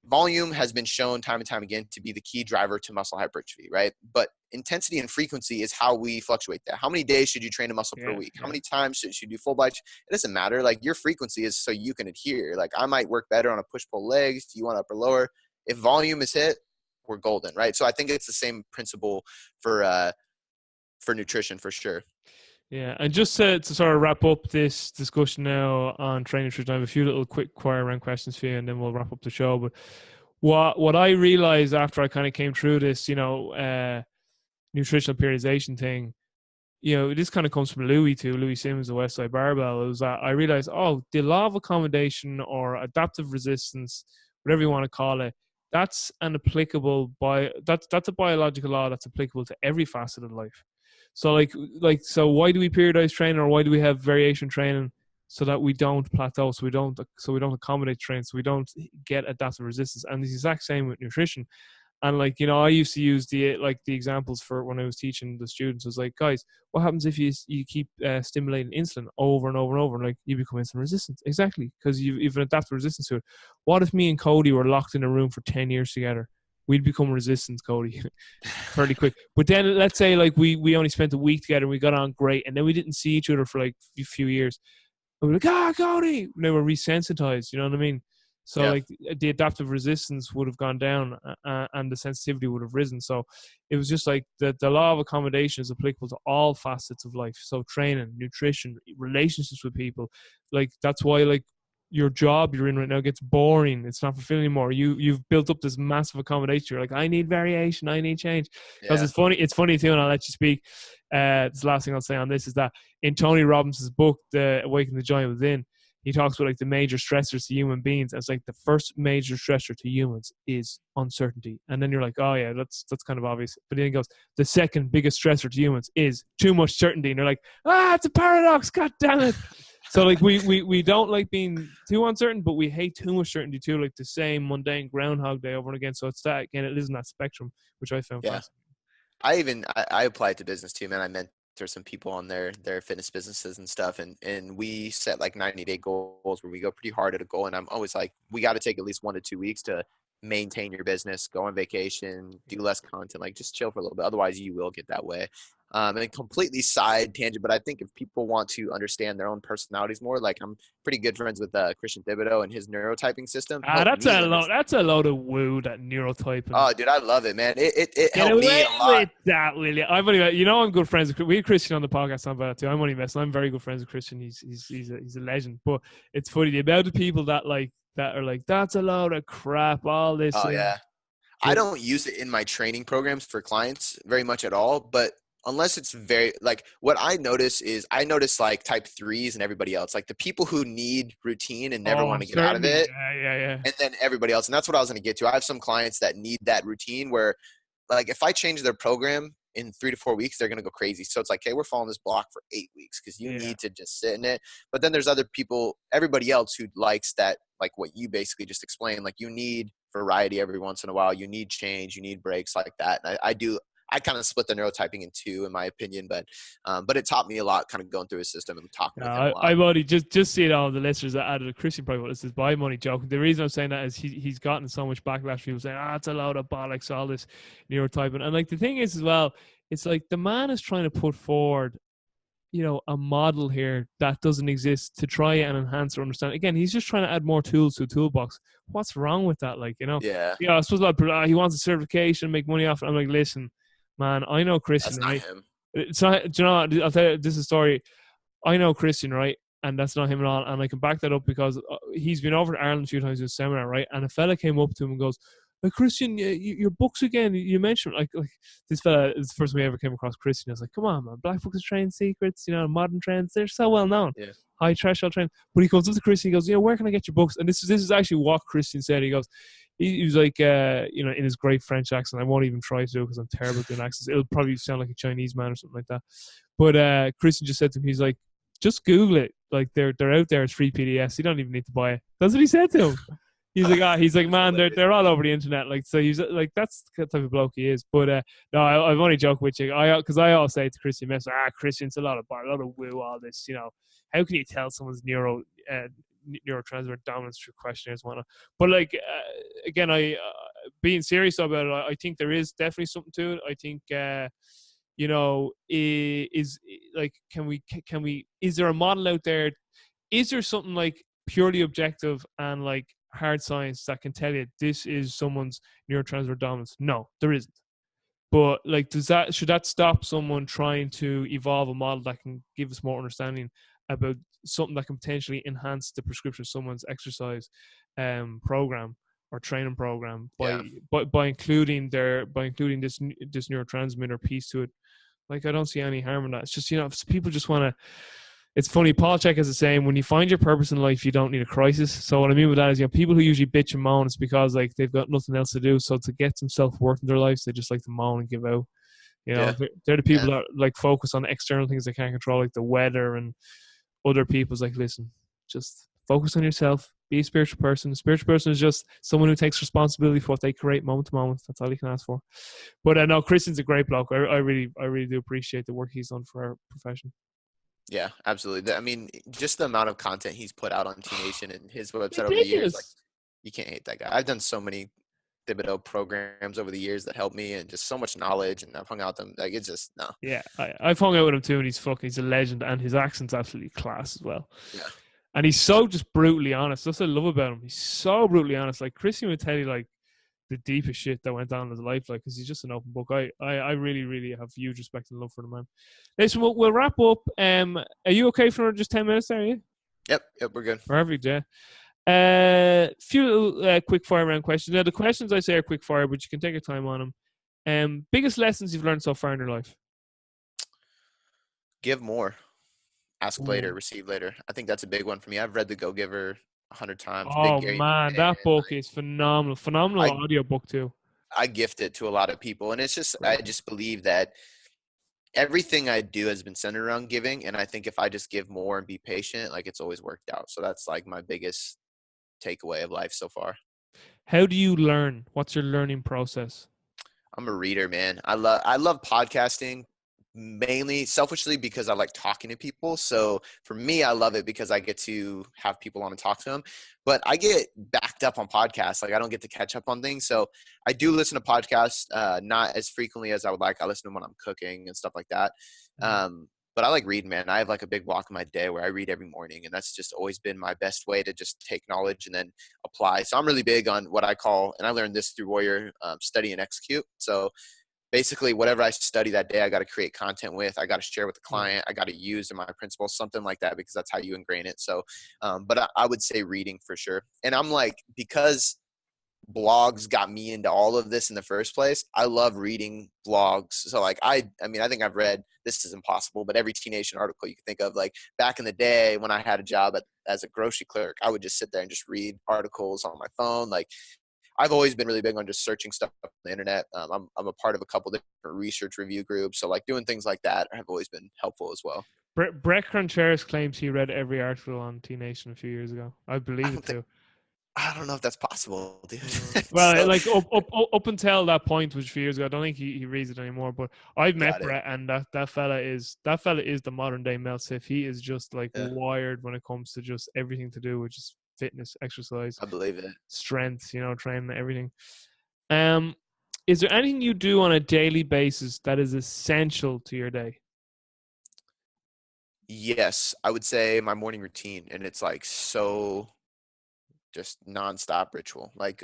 volume has been shown time and time again to be the key driver to muscle hypertrophy, right? But intensity and frequency is how we fluctuate that. How many days should you train a muscle per week? How many times should you do full body? It doesn't matter. Like your frequency is so you can adhere. Like I might work better on a push-pull legs. You want upper lower. If volume is hit, we're golden, right? So I think it's the same principle for nutrition for sure. Yeah, and just to sort of wrap up this discussion now on training nutrition, I have a few little quick fire round questions for you, and then we'll wrap up the show. But what I realized after I kind of came through this, nutritional periodization thing, this kind of comes from Louis Simmons, the Westside Barbell, is that I realized, the law of accommodation or adaptive resistance, whatever you want to call it, that's an applicable that's a biological law that's applicable to every facet of life. So so why do we periodize training, or why do we have variation training? So that we don't plateau, so we don't accommodate training, so we don't get adaptive resistance. And it's the exact same with nutrition. And I used to use the examples for when I was teaching the students. I was like, guys, what happens if you keep stimulating insulin over and over and over, and you become insulin resistant? Exactly, because you've an adaptive resistance to it. What if me and Cody were locked in a room for 10 years together? We'd become resistant, Cody, fairly quick. But then let's say we only spent a week together and we got on great, and then we didn't see each other for a few years. And we're like, Cody! And they were resensitized, you know what I mean? So the adaptive resistance would have gone down and the sensitivity would have risen. So it was just like the law of accommodation is applicable to all facets of life. So training, nutrition, relationships with people. That's why your job you're in right now gets boring. It's not fulfilling anymore. You've built up this massive accommodation. You're like, I need variation. I need change. Because it's funny too, and I'll let you speak. This last thing I'll say on this is that in Tony Robbins' book, The Awakening the Giant Within, he talks about the major stressors to human beings as the first major stressor to humans is uncertainty. And then you're like, oh yeah, that's kind of obvious. But then he goes, the second biggest stressor to humans is too much certainty. And they're like, it's a paradox, god damn it. So we don't like being too uncertain, but we hate too much certainty too, like the same mundane Groundhog Day over and again. So it's that, again, it is in that spectrum, which I found fascinating. I apply it to business too, man. I mentor some people on their fitness businesses and stuff, and we set 90-day goals where we go pretty hard at a goal, and I'm always like, we got to take at least 1 to 2 weeks to maintain your business, go on vacation, do less content, just chill for a little bit. Otherwise you will get that way. And completely side tangent, but I think if people want to understand their own personalities more, I'm pretty good friends with Christian Thibodeau and his neurotyping system. That's a load of woo, that neurotyping. Oh, dude, I love it, man. It helped me a lot. With that, will you? I'm good friends with. We had Christian on the podcast about that too. I'm only messing. I'm very good friends with Christian. He's a legend. But it's funny the amount of people that are like, that's a load of crap. All this. Oh yeah. I don't use it in my training programs for clients very much at all, but unless it's very what I notice is type 3s and everybody else, the people who need routine and never want to get out of it. Yeah. And then everybody else. And that's what I was going to get to. I have some clients that need that routine where if I change their program in 3 to 4 weeks, they're going to go crazy. So it's hey, we're following this block for 8 weeks because you need to just sit in it. But then there's other people, everybody else who likes that, what you basically just explained, you need variety every once in a while. You need change, you need breaks like that. And I kind of split the neurotyping in two, in my opinion, but it taught me a lot, kind of going through his system and talking with him a lot. I've already just seen all the listeners that added a Christian probably this is by money joking. The reason I'm saying that is he's gotten so much backlash. People saying, it's a load of bollocks, all this neurotyping. And the thing is as well, it's like the man is trying to put forward, a model here that doesn't exist to try and enhance or understand. Again, he's just trying to add more tools to a toolbox. What's wrong with that? Yeah, I suppose he wants a certification, make money off it. I'm like, listen, man, I know Christian, that's not right? him. It's not, do you know what? I'll tell you, this is a story. I know Christian, right? And that's not him at all. And I can back that up because he's been over to Ireland a few times in a seminar, right? And a fella came up to him and goes, Christian, your books again, you mentioned, like this fella, it's the first time I ever came across Christian. I was like, come on, man, Black Book of Trade Secrets, modern trends, they're so well known. Yeah. High threshold trend. But he comes up to Christian, he goes, where can I get your books? And this is actually what Christian said. He goes, he was like, in his great French accent. I won't even try to do it because I'm terrible at doing accents. It'll probably sound like a Chinese man or something like that. But Christian just said to him, he's like, just Google it. Like they're out there as free PDFs. You don't even need to buy it. That's what he said to him. He's like, man, they're all over the internet. Like, so he's like, that's the type of bloke he is. But no, I've only joked with you. Because I always say to Christian, Christian's a lot of woo, all this. How can you tell someone's neurotransmitter dominance through questionnaires and whatnot? But again, being serious about it, I think there is definitely something to it. I think. Is like, can we? Is there a model out there? Is there something like purely objective and like hard science that can tell you this is someone's neurotransmitter dominance? No, there isn't. But like, should that stop someone trying to evolve a model that can give us more understanding about something that can potentially enhance the prescription of someone's exercise program or training program by including this neurotransmitter piece to it? Like, I don't see any harm in that. It's just, people just want to. It's funny. Paul Chek has a saying: when you find your purpose in life, you don't need a crisis. So what I mean with that is, people who usually bitch and moan, it's because like they've got nothing else to do. So to get some self-worth in their lives, they just like to moan and give out. They're the people that like focus on external things they can't control, like the weather and other people's. Like, listen, just focus on yourself. Be a spiritual person. A spiritual person is just someone who takes responsibility for what they create moment to moment. That's all you can ask for. But no, Christian's a great bloke. I really do appreciate the work he's done for our profession. Yeah, absolutely. I mean, just the amount of content he's put out on T Nation and his website Ridiculous. over the years, like, you can't hate that guy. I've done so many Thibodeau programs over the years that helped me, and just so much knowledge, and I've hung out with them. Like, it's just, no. Yeah, I've hung out with him too, and he's a legend, and his accent's absolutely class as well. Yeah. And he's so just brutally honest. That's what I love about him. He's so brutally honest. Like, Christian would tell you like the deepest shit that went on in his life, like, because he's just an open book. I really, really have huge respect and love for the man. Listen, we'll wrap up. Are you okay for just 10 minutes there? Are you? Yep, we're good. Perfect, yeah. Few little quick fire round questions. Now, the questions I say are quick fire, but you can take your time on them. Biggest lessons you've learned so far in your life? Give more. Ask later, receive later. I think that's a big one for me. I've read The Go-Giver 100 times. Oh, man, that book is phenomenal. Phenomenal audio book, too. I gift it to a lot of people. And it's just, I just believe that everything I do has been centered around giving. And I think if I just give more and be patient, like, it's always worked out. So that's like my biggest takeaway of life so far. How do you learn? What's your learning process? I'm a reader, man. I love podcasting, mainly selfishly because I like talking to people. So for me, I love it because I get to have people on and talk to them. But I get backed up on podcasts. Like, I don't get to catch up on things. So I do listen to podcasts, not as frequently as I would like. I listen to them when I'm cooking and stuff like that. But I like reading, man. I have like a big block in my day where I read every morning, and that's just always been my best way to just take knowledge and then apply. So I'm really big on what I call, and I learned this through Warrior, study and execute. So basically, whatever I study that day, I got to create content with. I got to share with the client. I got to use in my principles, something like that, because that's how you ingrain it. So, but I would say reading for sure. And I'm like, because blogs got me into all of this in the first place, I love reading blogs. So like, I mean, I think I've read, this is impossible, but every T Nation article you can think of. Like, back in the day when I had a job as a grocery clerk, I would just sit there and just read articles on my phone. Like, I've always been really big on just searching stuff on the internet. I'm a part of a couple different research review groups. So like, doing things like that have always been helpful as well. Brett Contreras claims he read every article on T Nation a few years ago. I believe it too. I don't know if that's possible, dude. Well, so, like up until that point, which a few years ago, I don't think he reads it anymore. But I've met Brett, and that fella is the modern day Mel Sif. He is just like wired when it comes to just everything to do with just fitness, exercise. I believe it. Strength, training, everything. Is there anything you do on a daily basis that is essential to your day? Yes, I would say my morning routine, and it's like so just nonstop ritual. Like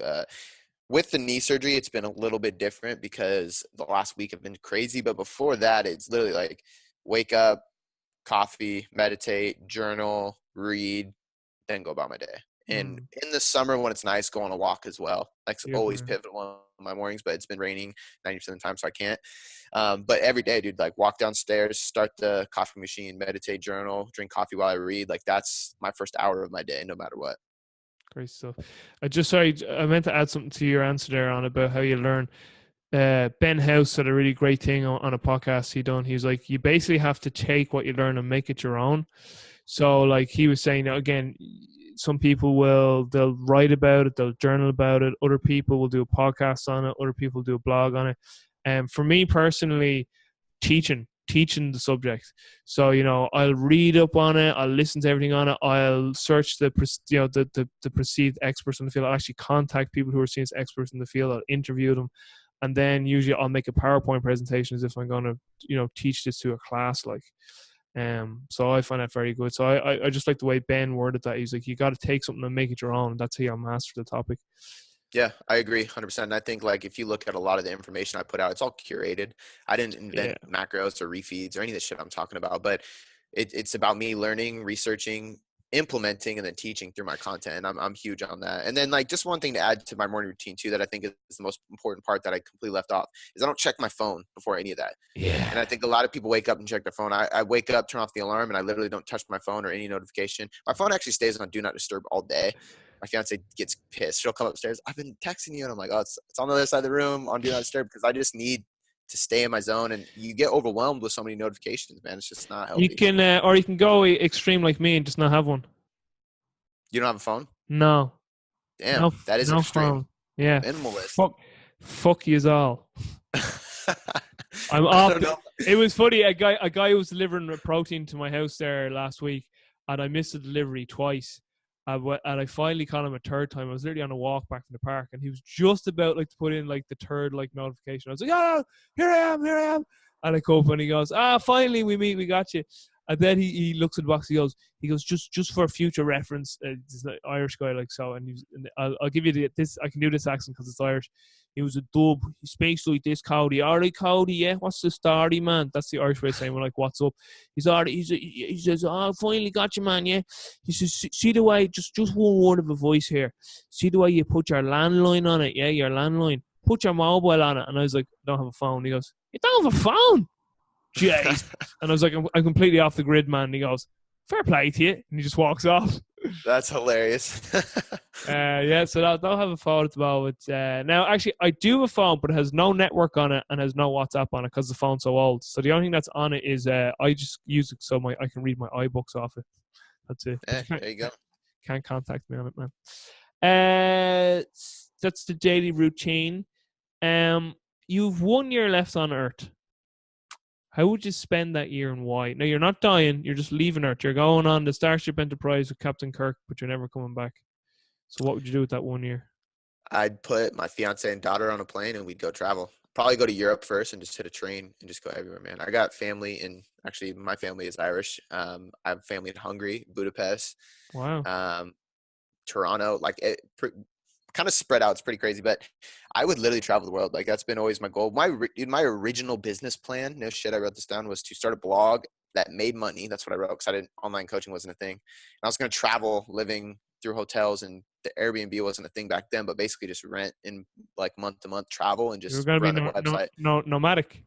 with the knee surgery, it's been a little bit different because the last week have been crazy. But before that, it's literally like wake up, coffee, meditate, journal, read, then go about my day. And Mm, in the summer when it's nice, go on a walk as well. Like it's good always man. pivotal in my mornings, but it's been raining 90% of the time, so I can't. But every day, dude, like walk downstairs, start the coffee machine, meditate, journal, drink coffee while I read. Like that's my first hour of my day, no matter what. Great stuff. I meant to add something to your answer there on about how you learn. Ben House said a really great thing on a podcast he done. He was like, you basically have to take what you learn and make it your own. So like he was saying, again, some people they'll write about it, they'll journal about it. Other people will do a podcast on it. Other people do a blog on it. And for me personally, teaching the subject. So I'll read up on it, I'll listen to everything on it, I'll search the perceived experts in the field. I'll actually contact people who are seen as experts in the field. I'll interview them, and then usually I'll make a PowerPoint presentation as if I'm going to teach this to a class. So I find that very good. So I just like the way Ben worded that. He's like, you got to take something and make it your own. That's how you'll master the topic. Yeah, I agree 100%. And I think like if you look at a lot of the information I put out, it's all curated. I didn't invent macros or refeeds or any of the shit I'm talking about, but it's about me learning, researching, implementing, and then teaching through my content. And I'm huge on that. And then like just one thing to add to my morning routine too, that I think is the most important part that I completely left off is I don't check my phone before any of that. Yeah. And I think a lot of people wake up and check their phone. I wake up, turn off the alarm, and I literally don't touch my phone or any notification. My phone actually stays on do not disturb all day. My fiance gets pissed. She'll come upstairs. I've been texting you. And I'm like, oh, it's on the other side of the room on do not disturb because I just need to stay in my zone. And you get overwhelmed with so many notifications, man. It's just not You healthy. can, or you can go extreme like me and just not have one. You don't have a phone? No. Damn, that is no extreme. phone. Yeah. Minimalist. Fuck yous all. I'm I off. don't know. It was funny. A guy was delivering protein to my house there last week, and I missed the delivery twice. And I finally caught him a third time. I was literally on a walk back from the park, and he was just about to put in the third notification. I was like, "Oh, here I am!" And I come up and he goes, finally we meet. We got you." And then he looks at the box. He goes, just for future reference, this Irish guy so, and I'll give you this. I can do this accent because it's Irish. He was a dub. He speaks like this, Cody. All right, Cody, yeah, what's the story, man? That's the Irish way of saying, what's up? He says, oh, finally got you, man, yeah. He says, see the way, just one word of advice here. See the way you put your landline on it, yeah, your landline. Put your mobile on it. And I was like, I don't have a phone. He goes, you don't have a phone? Jeez. And I was like, I'm completely off the grid, man. And he goes, fair play to you. And he just walks off. That's hilarious. Yeah, so I don't have a phone at the moment. Now, actually, I do have a phone, but it has no network on it and has no WhatsApp on it because the phone's so old. So the only thing that's on it is I just use it so I can read my iBooks off it. That's it. There you go. Can't contact me on it, man. That's the daily routine. You've 1 year left on Earth. How would you spend that year and why? Now, you're not dying. You're just leaving Earth. You're going on the Starship Enterprise with Captain Kirk, but you're never coming back. So what would you do with that 1 year? I'd put my fiance and daughter on a plane and we'd go travel. Probably go to Europe first and just hit a train and just go everywhere, man. I got family actually my family is Irish. I have family in Hungary, Budapest, Wow. Toronto, kind of spread out. It's pretty crazy, but I would literally travel the world. Like that's been always my goal. My original business plan, no shit, I wrote this down, was to start a blog that made money. That's what I wrote because online coaching wasn't a thing. And I was going to travel living through hotels, and the Airbnb wasn't a thing back then, but basically just rent in month to month travel and You're just going to run be a website. nomadic.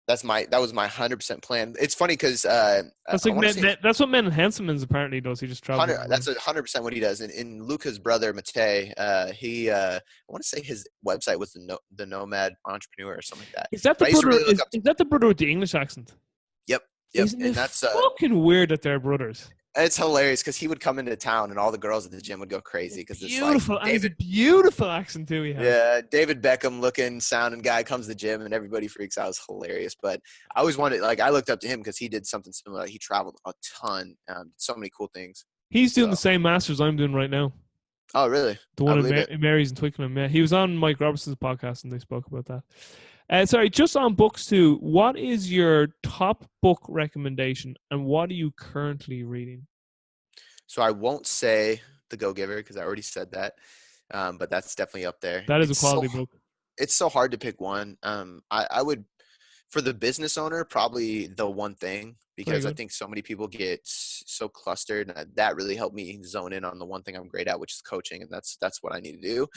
That was my 100% plan. It's funny because That's that's what Men Hanselman's apparently does. He just travels. That's 100% what he does. And Luca's brother Matej, I want to say his website was the Nomad Entrepreneur or something like that. Is that the brother? Is that the brother with the English accent? Yep. Isn't and it that's fucking weird that they're brothers? It's hilarious because he would come into town and all the girls at the gym would go crazy because it's beautiful. Like David, a beautiful accent too. He has. Yeah, David Beckham looking, sounding guy comes to the gym and everybody freaks out. It's hilarious. But I always wanted, I looked up to him because he did something similar. He traveled a ton, so many cool things. He's doing the same masters I'm doing right now. Oh, really? The I one believe it. in Mary's in Twickenham. Yeah, he was on Mike Robertson's podcast and they spoke about that. Sorry, just on books too. What is your top book recommendation, and what are you currently reading? So I won't say The Go Giver because I already said that, but that's definitely up there. That is a quality book. It's so hard to pick one. I would, for the business owner, probably The One Thing, Very because I good. think so many people get so clustered, and that really helped me zone in on the one thing I'm great at, which is coaching, and that's what I need to do.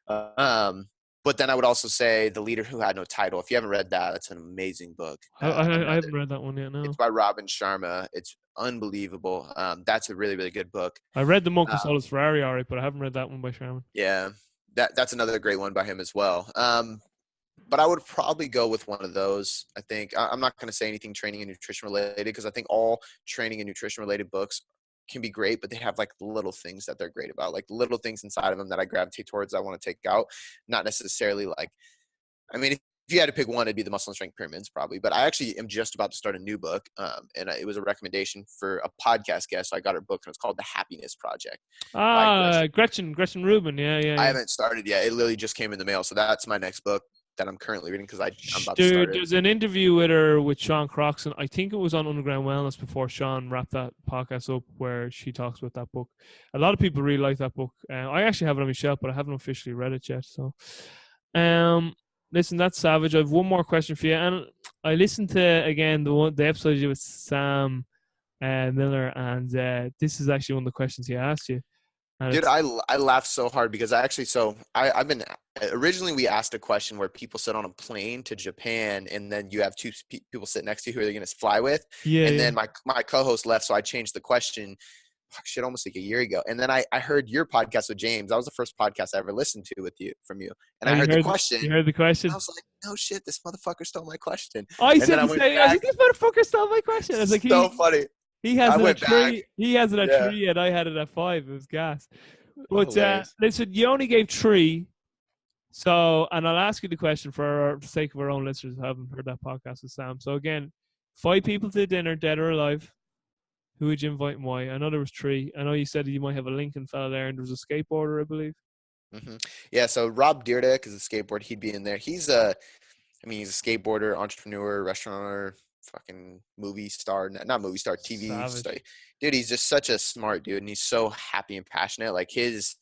But then I would also say The Leader Who Had No Title. If you haven't read that, that's an amazing book. I haven't read that one yet. No, It's by Robin Sharma. It's unbelievable. That's a really, really good book. I read The Monk Who Sold His Ferrari, all right, but I haven't read that one by Sharman. Yeah, that's another great one by him as well. But I would probably go with one of those. I think I'm not going to say anything training and nutrition related, because I think all training and nutrition related books can be great, but they have like little things that they're great about, like little things inside of them that I gravitate towards. I want to take out, not necessarily like, I mean, if you had to pick one, it'd be the Muscle and Strength Pyramids probably. But I actually am just about to start a new book, and it was a recommendation for a podcast guest. So I got her book, and it's called The Happiness Project by Gretchen. Gretchen Rubin. Yeah. I haven't started yet. It literally just came in the mail. So that's my next book that I'm currently reading, because I'm about to start it. There's an interview with her with Sean Croxton. I think it was on Underground Wellness before Sean wrapped that podcast up, where she talks about that book. A lot of people really like that book. I actually have it on my shelf, but I haven't officially read it yet. So, listen, that's savage. I have one more question for you, and I listened to again the episode you did with Sam Miller, and this is actually one of the questions he asked you. Dude, I laughed so hard because I've been originally, we asked a question where people sit on a plane to Japan, and then you have two people sit next to you who they're going to fly with. Yeah. And then my co-host left, so I changed the question. Almost like a year ago. And then I heard your podcast with James. That was the first podcast I ever listened to from you. And I heard the question. You heard the question? I was like, no shit, this motherfucker stole my question. I said the same. I was like, this motherfucker stole my question. I was like, so funny. He has it at 3. He has it at 3, and I had it at 5. It was gas. But listen, you only gave 3. So, and I'll ask you the question for the sake of our own listeners who haven't heard that podcast with Sam. So again, 5 people to dinner, dead or alive. Who would you invite and why? I know there was 3. I know you said you might have a Lincoln fella there, and there was a skateboarder, I believe. Mm-hmm. Yeah, so Rob Dyrdek is a skateboard. He'd be in there. He's a skateboarder, entrepreneur, restaurateur, fucking movie star, not movie star, TV star. Dude, he's just such a smart dude, and he's so happy and passionate. Like it's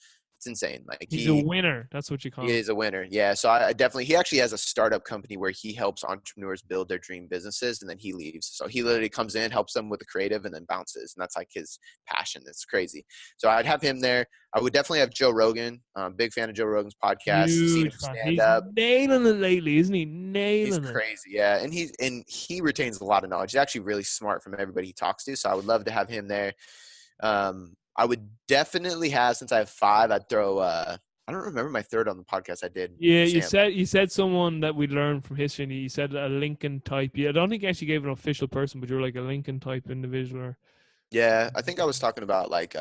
insane. Like he's a winner. That's what you call him. He is a winner. Yeah. So I definitely, he actually has a startup company where he helps entrepreneurs build their dream businesses, and then he leaves. So he literally comes in, helps them with the creative, and then bounces. And that's like his passion. It's crazy. So I'd have him there. I would definitely have Joe Rogan. Big fan of Joe Rogan's podcast. Seen him stand up. He's nailing it lately, isn't he? He's crazy. Yeah. And he retains a lot of knowledge. He's actually really smart from everybody he talks to. So I would love to have him there. I would definitely have, since I have 5, I'd throw I don't remember my third on the podcast I did. Yeah, you said someone that we learned from history, and you said a Lincoln type. Yeah, I don't think you actually gave an official person, but you're like a Lincoln type individual. Yeah, I think I was talking about like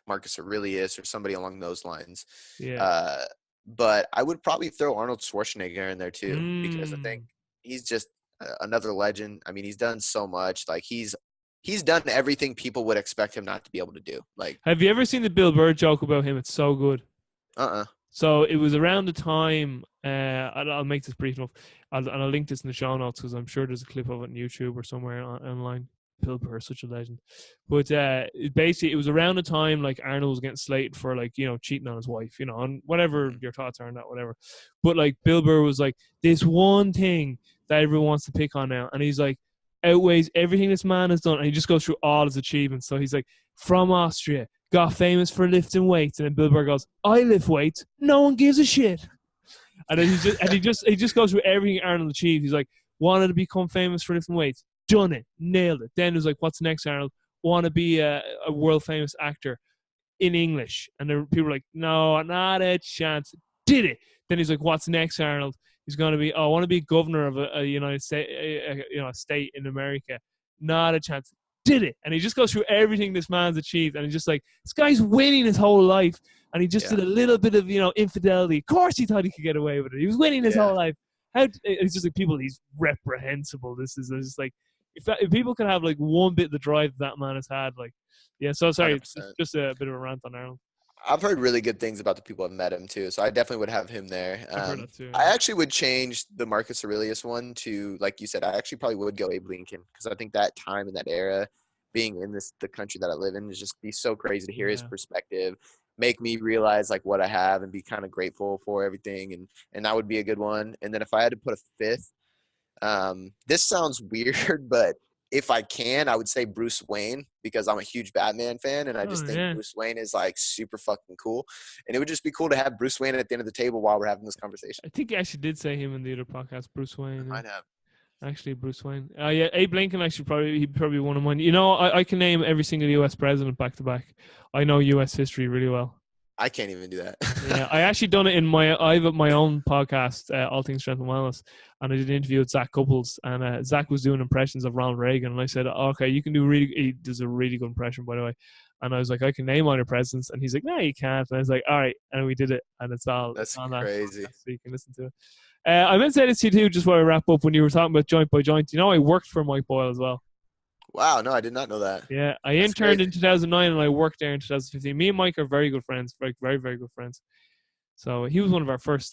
Marcus Aurelius or somebody along those lines. Yeah. But I would probably throw Arnold Schwarzenegger in there too, because I think he's just another legend. I mean, he's done so much. Like he's done everything people would expect him not to be able to do. Like, have you ever seen the Bill Burr joke about him? It's so good. So it was around the time. I'll make this brief enough. I'll link this in the show notes, because I'm sure there's a clip of it on YouTube or somewhere online. Bill Burr, such a legend. But basically, it was around the time like Arnold was getting slated for cheating on his wife, and whatever your thoughts are on that, whatever. But like Bill Burr was like, this one thing that everyone wants to pick on now, and he's like, outweighs everything this man has done, and he just goes through all his achievements. So he's like, from Austria, got famous for lifting weights, and then Bill Burr goes, I lift weights, no one gives a shit. And then he just goes through everything Arnold achieved. He's like, wanted to become famous for lifting weights, done it, nailed it. Then it was like, what's next, Arnold? Want to be a world famous actor in English, and there people were like, no, not a chance, did it. Then he's like, what's next, Arnold? He's going to be, I want to be governor of a United States, a state in America. Not a chance. Did it. And he just goes through everything this man's achieved. And he's just like, this guy's winning his whole life. And he just did a little bit of, infidelity. Of course he thought he could get away with it. He was winning his whole life. It's just like, people, he's reprehensible. This is just like, if people could have like one bit of the drive that man has had, like, yeah. So sorry, it's just a bit of a rant on Ireland. I've heard really good things about the people I've met him too, so I definitely would have him there. I've heard that too. I actually would change the Marcus Aurelius one to, like you said, I actually probably would go Abe Lincoln, because I think that time and that era, being in the country that I live in, is just be so crazy to hear his Yeah. perspective, make me realize like what I have and be kind of grateful for everything, and that would be a good one. And then if I had to put a fifth, this sounds weird, but if I can, I would say Bruce Wayne, because I'm a huge Batman fan, and I just Oh, think yeah. Bruce Wayne is like super fucking cool. And it would just be cool to have Bruce Wayne at the end of the table while we're having this conversation. I think you actually did say him in the other podcast, Bruce I Wayne. might have. Actually, Bruce Wayne. Yeah, Abe Lincoln. He'd probably one of mine. You know, I can name every single U.S. president back to back. I know U.S. history really well. I can't even do that. Yeah, I actually done it in I have my own podcast, All Things Strength and Wellness, and I did an interview with Zach Couples, and Zach was doing impressions of Ronald Reagan, and I said, okay, you can do he does a really good impression, by the way, and I was like, I can name all your presidents, and he's like, no, you can't, and I was like, all right, and we did it, and it's on That's that crazy. podcast, so you can listen to it. I meant to say this to you too, just while I wrap up, when you were talking about joint by joint. You know, I worked for Mike Boyle as well. Wow, no, I did not know that. Yeah, I That's interned crazy. in 2009 and I worked there in 2015. Me and Mike are very good friends, very, very good friends. So he was one of our first,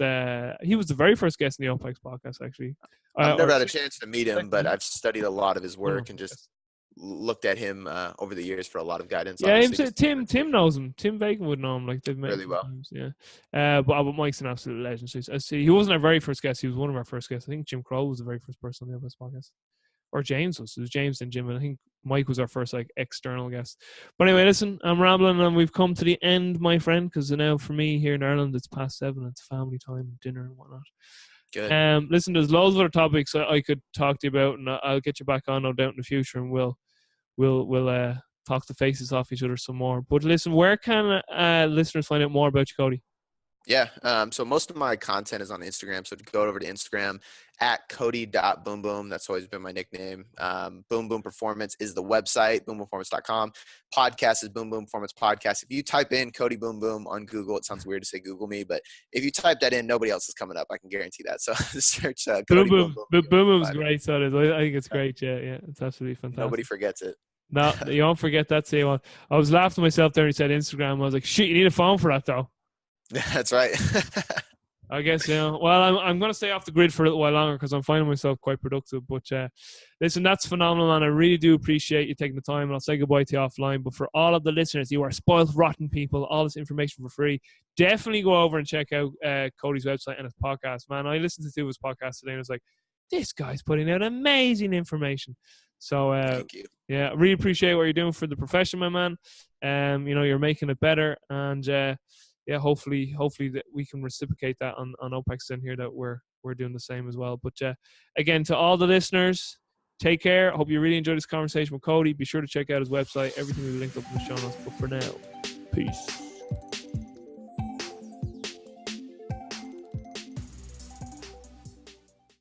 he was the very first guest in the OPEX podcast, actually. I've never had a chance to meet him, but second. I've studied a lot of his One of work our and first just looked at him over the years for a lot of guidance. Yeah, obviously, Tim knows him. Tim Bacon would know him. Like they've met really well. times, yeah. But Mike's an absolute legend. So I see he wasn't our very first guest. He was one of our first guests. I think Jim Crow was the very first person on the OPEX podcast, or James was. It was James and Jim, and I think Mike was our first like external guest. But anyway, listen, I'm rambling, and we've come to the end, my friend. Because now for me here in Ireland, it's past 7. It's family time, dinner, and whatnot. Good. Listen, there's loads of other topics I could talk to you about, and I'll get you back on no doubt in the future, and we'll talk the faces off each other some more. But listen, where can listeners find out more about you, Cody? Yeah. So most of my content is on Instagram. So go over to Instagram at Cody.boomboom. That's always been my nickname. Boom Boom Performance is the website, boomboomperformance.com. Podcast is Boom Boom Performance Podcast. If you type in Cody Boom Boom on Google, it sounds weird to say Google me, but if you type that in, nobody else is coming up. I can guarantee that. So search Cody Boom Boom Boom. Boom. Boom Boom's great. So it is. I think it's great. Yeah, it's absolutely fantastic. Nobody forgets it. No, you won't forget that. Say one. I was laughing to myself there when he said Instagram. I was like, shit, you need a phone for that though. That's right. I guess, well, I'm going to stay off the grid for a little while longer because I'm finding myself quite productive. But listen, that's phenomenal, man. I really do appreciate you taking the time, and I'll say goodbye to you offline. But for all of the listeners, you are spoiled rotten people. All this information for free. Definitely go over and check out Cody's website and his podcast, man. I listened to 2 of his podcasts today, and I was like, this guy's putting out amazing information. So, Thank you. Yeah, I really appreciate what you're doing for the profession, my man. You're making it better, and yeah, hopefully that we can reciprocate that on OPEX in here, that we're doing the same as well. But again, to all the listeners, take care. I hope you really enjoyed this conversation with Cody. Be sure to check out his website. Everything will be linked up in the show notes. But for now, peace.